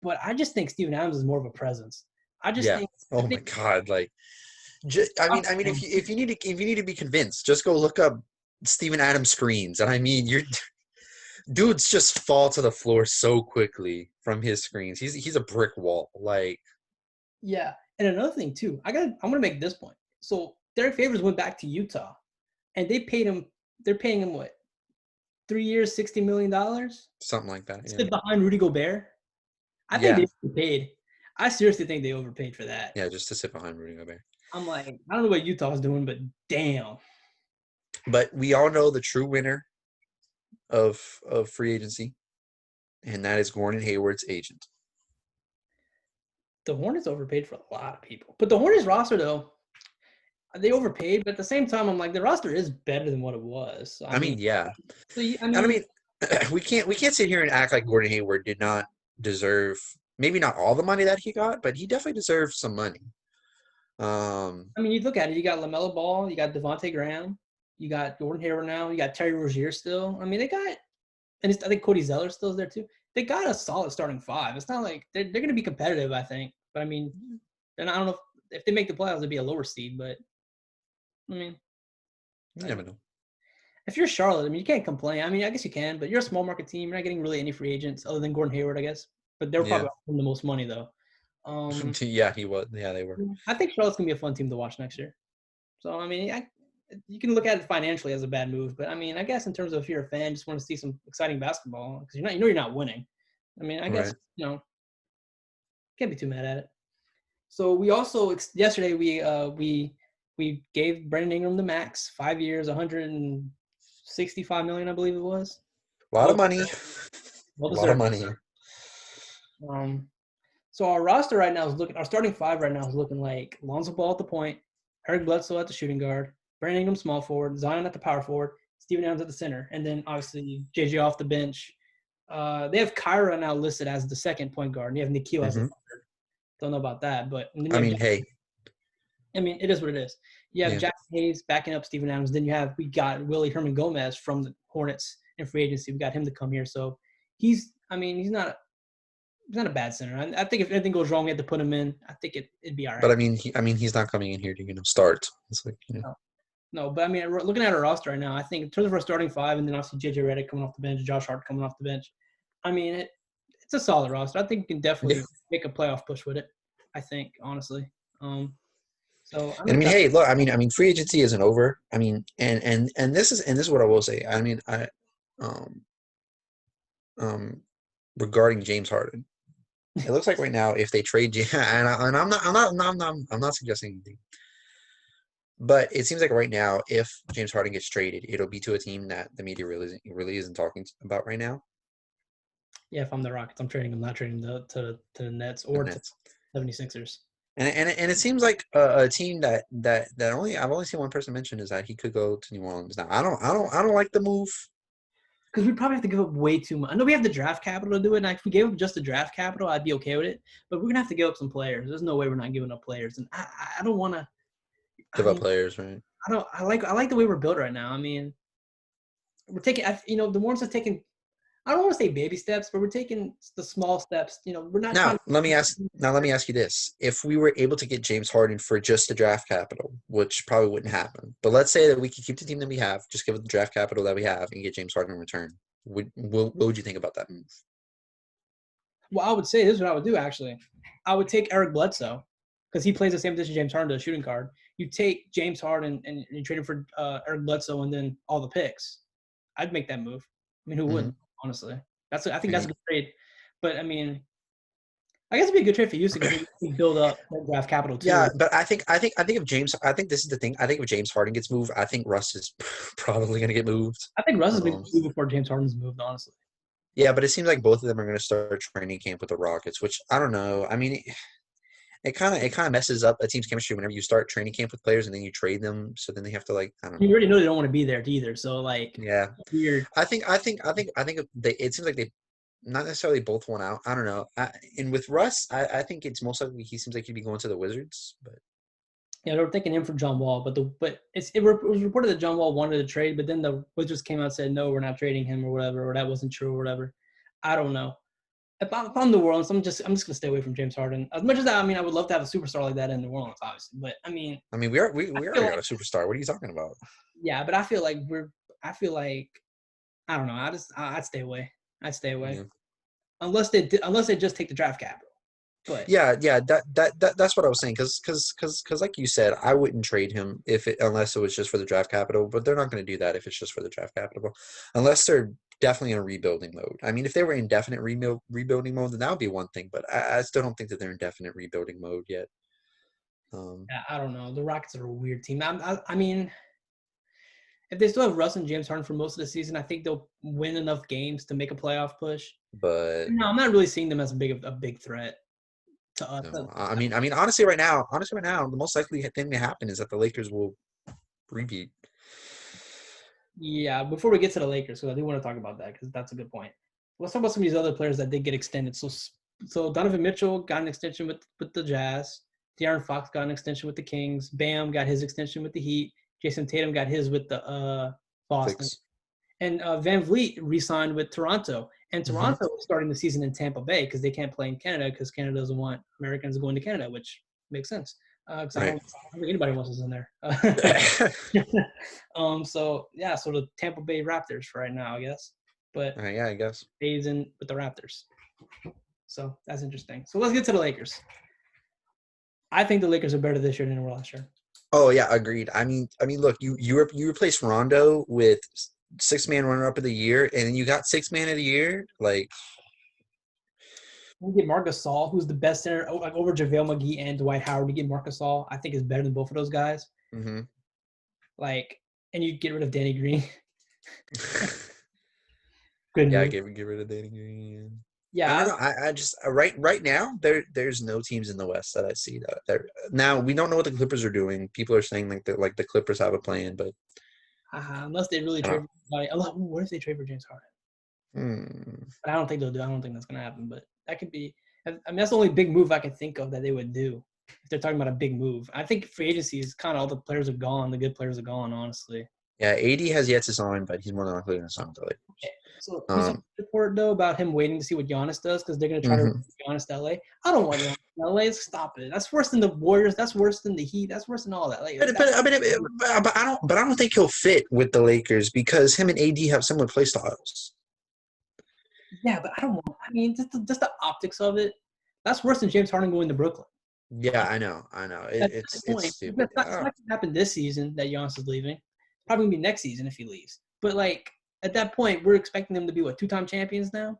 but I just think Steven Adams is more of a presence. Think. Oh my God, like. I mean, if you need to be convinced, just go look up Steven Adams screens, and I mean, dudes just fall to the floor so quickly from his screens. He's a brick wall, like. Yeah, and another thing too, I'm gonna make this point. So Derek Favors went back to Utah, and they paid him. They're paying him what? 3 years, $60 million. Something like that. Sit behind Rudy Gobert. I think they overpaid. I seriously think they overpaid for that. Yeah, just to sit behind Rudy Gobert. I'm like, I don't know what Utah's doing, but damn. But we all know the true winner of free agency, and that is Gordon Hayward's agent. The Hornets overpaid for a lot of people. But the Hornets roster, though, they overpaid. But at the same time, I'm like, the roster is better than what it was. So, I mean, yeah. So, we can't sit here and act like Gordon Hayward did not deserve maybe not all the money that he got, but he definitely deserved some money. You look at it. You got LaMelo Ball. You got Devontae Graham. You got Gordon Hayward now. You got Terry Rozier still. I mean, they got – and I think Cody Zeller still there too. They got a solid starting five. It's not like – they're going to be competitive, I think. But, I mean, and I don't know if they make the playoffs, it'd be a lower seed. But, I mean – you never know. If you're Charlotte, I mean, you can't complain. I mean, I guess you can. But you're a small market team. You're not getting really any free agents other than Gordon Hayward, I guess. But they're probably the most money, though. Yeah, he was. Yeah, they were. I think Charlotte's gonna be a fun team to watch next year. So I mean, you can look at it financially as a bad move, but I mean, I guess in terms of if you're a fan, just want to see some exciting basketball because you're not winning. I mean, I guess can't be too mad at it. So we also yesterday we gave Brandon Ingram the max, 5 years, $165 million, I believe it was. A lot of money. A lot of money. So our roster right now is looking. Our starting five right now is looking like Lonzo Ball at the point, Eric Bledsoe at the shooting guard, Brandon Ingram small forward, Zion at the power forward, Steven Adams at the center, and then obviously JJ off the bench. They have Kyra now listed as the second point guard, and you have Nikhil as the Hmm. third. Don't know about that, but and then I you have. mean, hey, I mean, it is what it is. You have yeah. Jack Hayes backing up Steven Adams. Then we got Willie Herman Gomez from the Hornets in free agency. We got him to come here, so I mean, he's not a bad center. I think if anything goes wrong, we have to put him in. I think it'd be all But right. I mean, he's not coming in here to start. It's like, No, no, but I mean, looking at our roster right now, I think in terms of our starting five, and then obviously JJ Redick coming off the bench, Josh Hart coming off the bench. I mean, it's a solid roster. I think we can yeah. definitely make a playoff push with it. I think honestly. So I'm And I mean, excited. hey, look, I mean, free agency isn't over. I mean, and this is what I will say. I mean, um um regarding James Harden, it looks like right now if they trade and I'm not suggesting anything, but it seems like right now if James Harden gets traded, it'll be to a team that the media really isn't talking about right now, Yeah, if I'm the Rockets, I'm trading. I'm not trading to the Nets the or to Nets. 76ers. And it seems like a team that I've only seen one person mention is that he could go to New Orleans. Now I don't like the move. Because we probably have to give up way too much. I know we have the draft capital to do it, and if we gave up just the draft capital, I'd be okay with it. But we're gonna have to give up some players. There's no way we're not giving up players, and I don't want to. I Give up mean, players, right? I don't. I like the way we're built right now. I mean, we're taking. The Warriors are taking. I don't want to say baby steps, but we're taking the small steps. We're not trying Now let me ask. to. Now let me ask you this: if we were able to get James Harden for just the draft capital, which probably wouldn't happen, but let's say that we could keep the team that we have, just give it the draft capital that we have, and get James Harden in return, what would you think about that move? Well, I would say this is what I would do actually. I would take Eric Bledsoe because he plays the same position James Harden does, shooting guard. You take James Harden and you trade him for Eric Bledsoe and then all the picks. I'd make that move. I mean, who Hmm. wouldn't? Honestly, I think that's a Right. good trade. But I mean, I guess it'd be a good trade for Houston because then you can build up that draft capital Yeah, too. but I think if James, I think this is the thing. I think if James Harden gets moved, I think Russ is probably going to get moved. I think Russ has been Um, moved before James Harden's moved. Honestly, yeah, but it seems like both of them are going to start training camp with the Rockets, which I don't know. I mean, it kind of messes up a team's chemistry whenever you start training camp with players and then you trade them, so then they have to like I don't you know. already know they don't want to be there either. So like, Yeah, weird. I think it seems like they not necessarily both want out. I don't know. And with Russ, I think it's most likely he seems like he'd be going to the Wizards, but Yeah, they were thinking him for John Wall, it was reported that John Wall wanted to trade, but then the Wizards came out and said no, we're not trading him or whatever, or that wasn't true or whatever. I don't know. If I'm New Orleans, I'm just gonna stay away from James Harden. As much as I mean, I would love to have a superstar like that in New Orleans, obviously. But I mean, I mean we I feel already got like a superstar. What are you talking about? yeah, but I feel like I feel like I don't know. I'd stay away. I'd stay away Yeah. unless they just take the draft capital. But Yeah. That's what I was saying. Because, like you said, I wouldn't trade him unless it was just for the draft capital. But they're not going to do that if it's just for the draft capital, unless they're definitely in a rebuilding mode. I mean, if they were in definite rebuilding mode, then that would be one thing. But I still don't think that they're in definite rebuilding mode yet. yeah, I don't know. The Rockets are a weird team. I mean, if they still have Russ and James Harden for most of the season, I think they'll win enough games to make a playoff push. But No, I'm not really seeing them as a big threat to us. no, I mean, honestly, right now, the most likely thing to happen is that the Lakers will repeat. Yeah, before we get to the Lakers, because I do want to talk about that because that's a good point. Let's talk about some of these other players that did get extended. So Donovan Mitchell got an extension with the Jazz. De'Aaron Fox got an extension with the Kings. Bam got his extension with the Heat. Jason Tatum got his with the Boston. Fix. And Van Vliet re-signed with Toronto. And Hmm. Toronto is starting the season in Tampa Bay because they can't play in Canada because Canada doesn't want Americans going to Canada, which makes sense. Because Right. I don't think anybody wants us in there. So the Tampa Bay Raptors for right now, I guess. But Yeah, I guess. stays in with the Raptors. So that's interesting. So let's get to the Lakers. I think the Lakers are better this year than they were last year. Oh yeah, agreed. I mean, look, you replaced Rondo with six-man runner-up of the year, and then you got six-man of the year. Like, We get Marcus Gasol, who's the best center, like over JaVale McGee and Dwight Howard. We get Marcus Gasol, I think is better than both of those guys. hmm Like, and you get rid of Danny Green. Good yeah, move. get rid of Danny Green. I don't Yeah. know. I just right now there's no teams in the West that I see that there. Now we don't know what the Clippers are doing. People are saying like the Clippers have a plan, but Unless they really I trade don't. for somebody. What if they trade for James Harden? Hmm. But I don't think they'll do. I don't think that's gonna happen. But that could be. I mean, that's the only big move I can think of that they would do if they're talking about a big move. I think free agency is kind of all the players are gone. The good players are gone. Honestly. Yeah, AD has yet to sign, but he's more than likely going to sign with the Lakers. Okay. So you saw Um. the report though about him waiting to see what Giannis does because they're gonna try to Mhm. bring Giannis to LA. I don't want Giannis to LA. Stop it. That's worse than the Warriors. That's worse than the Heat. That's worse than all that. Like that. But I mean, but I don't think he'll fit with the Lakers because him and AD have similar play styles. Yeah, but I don't want. I mean, just the optics of it. That's worse than James Harden going to Brooklyn. Yeah, I know. At It's that it's point, stupid. it's not gonna happen this season that Giannis is leaving. Probably gonna be next season if he leaves. But like at that point, we're expecting them to be what 2-time champions now.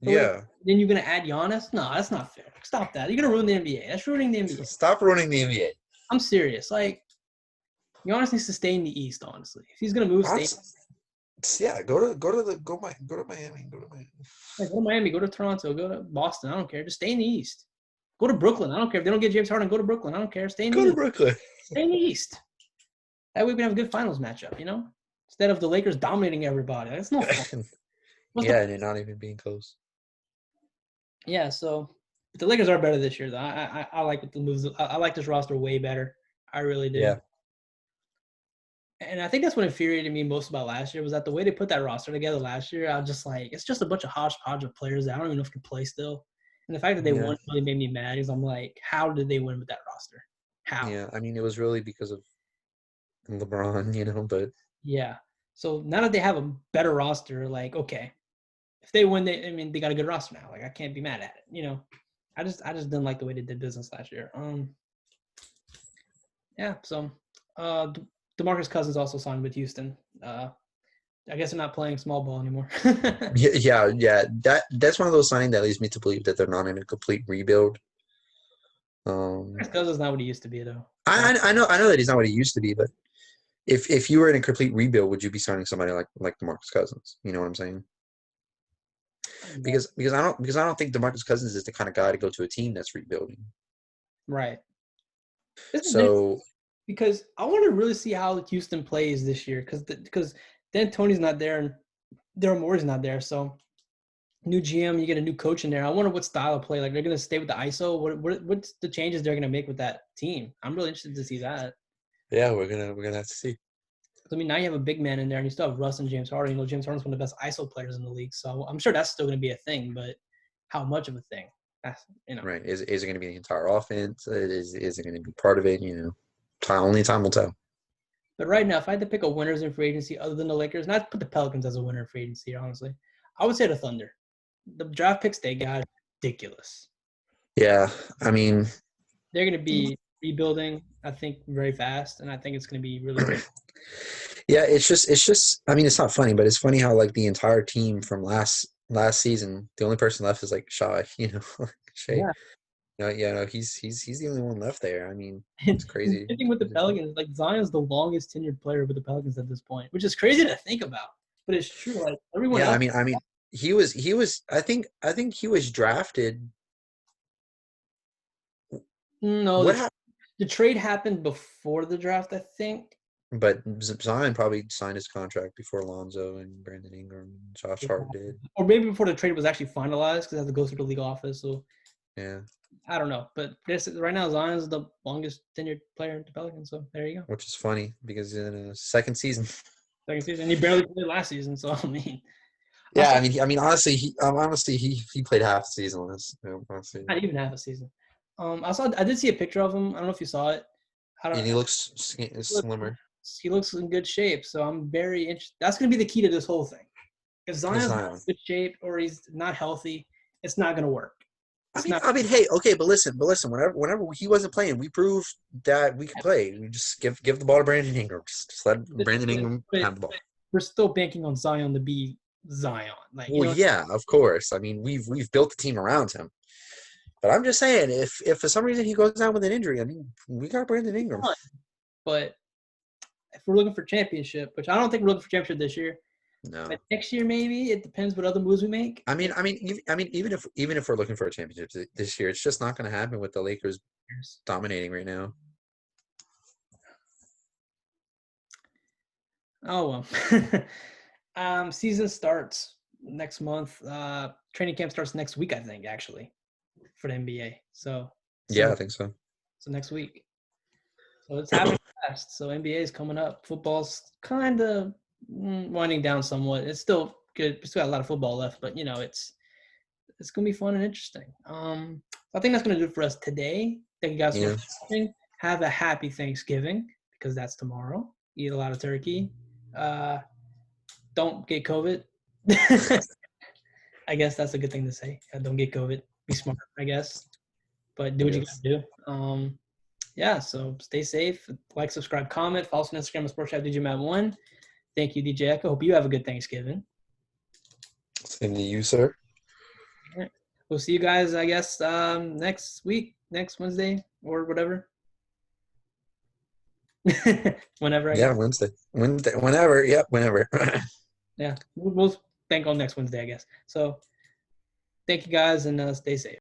The Lakers. Yeah. Then you're gonna add Giannis? No, that's not fair. Stop that. You're gonna ruin the NBA. That's ruining the NBA. Stop ruining the NBA. I'm serious. Like Giannis needs to stay in the East. Honestly, if he's gonna move, stay. Yeah, go to Miami. Go to Miami. Like, go to Miami. Go to Toronto. Go to Boston. I don't care. Just stay in the East. Go to Brooklyn. I don't care if they don't get James Harden. Go to Brooklyn. I don't care. Stay in the Go to East. Brooklyn. Stay in the East. That way we can have a good finals matchup. Instead of the Lakers dominating everybody. That's no fun. Yeah, and it not even being close. Yeah, so but the Lakers are better this year, though. I like what the moves. I like this roster way better. I really do. Yeah. And I think that's what infuriated me most about last year was that the way they put that roster together last year, I was just like, it's just a bunch of hodgepodge of players that I don't even know if can play still. And the fact that they Yeah. won really made me mad because I'm like, how did they win with that roster? How? Yeah. I mean, it was really because of LeBron, but Yeah. So now that they have a better roster, like, okay, if they win, they got a good roster now. Like, I can't be mad at it. I just didn't like the way they did business last year. Yeah. So, DeMarcus Cousins also signed with Houston. I guess they're not playing small ball anymore. yeah. That's one of those signs that leads me to believe that they're not in a complete rebuild. Cousins is not what he used to be, though. I know that he's not what he used to be, but if you were in a complete rebuild, would you be signing somebody like DeMarcus Cousins? You know what I'm saying? Because I don't think DeMarcus Cousins is the kind of guy to go to a team that's rebuilding. Right. This is So because I want to really see how Houston plays this year because then Tony's not there and Daryl Morey's not there. So new GM, you get a new coach in there. I wonder what style of play. Like they're gonna stay with the ISO. What's the changes they're gonna make with that team? I'm really interested to see that. yeah, we're gonna have to see. I mean, now you have a big man in there, and you still have Russ and James Harden. James Harden's one of the best ISO players in the league, so I'm sure that's still going to be a thing. But how much of a thing? That's. Right? Is it going to be the entire offense? Is it going to be part of it? Only time will tell. But right now, if I had to pick a winners in free agency other than the Lakers, not put the Pelicans as a winner in free agency, honestly, I would say the Thunder. The draft picks they got is ridiculous. Yeah, I mean, they're going to be rebuilding, I think, very fast, and I think it's going to be really good. Yeah, it's just. I mean, it's not funny, but it's funny how like the entire team from last season, the only person left is like Shy. Shay. Yeah. He's the only one left there. I mean, it's crazy. The thing with the Pelicans, like Zion's the longest tenured player with the Pelicans at this point, which is crazy to think about, but it's true. Like everyone Yeah, else. I mean, he was. I think he was drafted. No, What happened? the trade happened before the draft, I think. But Zion probably signed his contract before Lonzo and Brandon Ingram and Josh Hart did. Or maybe before the trade was actually finalized because it has to go through the league office. So Yeah. I don't know, but right now Zion's the longest tenured player in the Pelicans. So there you go. Which is funny because in a second season. Second season, and he barely played last season. So I mean. Yeah, I mean, honestly, he played half the season on this. Honestly, Not even half a season. I did see a picture of him. I don't know if you saw it. and he looks slimmer. He looks in good shape. So I'm very interested. That's going to be the key to this whole thing. If Zion's not in good shape or he's not healthy, it's not going to work. I mean, hey, okay, but listen. Whenever he wasn't playing, we proved that we could play. We just give the ball to Brandon Ingram. Just let Brandon Ingram have the ball. We're still banking on Zion to be Zion. Yeah, of course. I mean, we've built the team around him. But I'm just saying, if for some reason he goes down with an injury, I mean, we got Brandon Ingram. But if we're looking for championship, which I don't think we're looking for championship this year, No. But next year, maybe. It depends what other moves we make. Even if we're looking for a championship this year, it's just not going to happen with the Lakers dominating right now. Oh, well. Season starts next month. Training camp starts next week, I think, actually, for the NBA. So Yeah, I think so. next week. So it's happening fast. So NBA is coming up. Football's kind of winding down somewhat. It's still good. We still got a lot of football left, but it's gonna be fun and interesting. I think that's gonna do it for us today. Thank you guys so much for watching. Have a happy Thanksgiving because that's tomorrow. Eat a lot of turkey. Don't get COVID. I guess that's a good thing to say. Don't get COVID. Be smart, I guess. But do what you gotta do. Yeah, so stay safe. Like, subscribe, comment. Follow us on Instagram at SportsChatDJMatt1. Thank you, DJ Echo. Hope you have a good Thanksgiving. Same to you, sir. All right. We'll see you guys, I guess, next week, next Wednesday or whatever. Whenever, I guess. Wednesday, whenever. Yep, whenever. Yeah, we'll bank on next Wednesday, I guess. So thank you guys, and stay safe.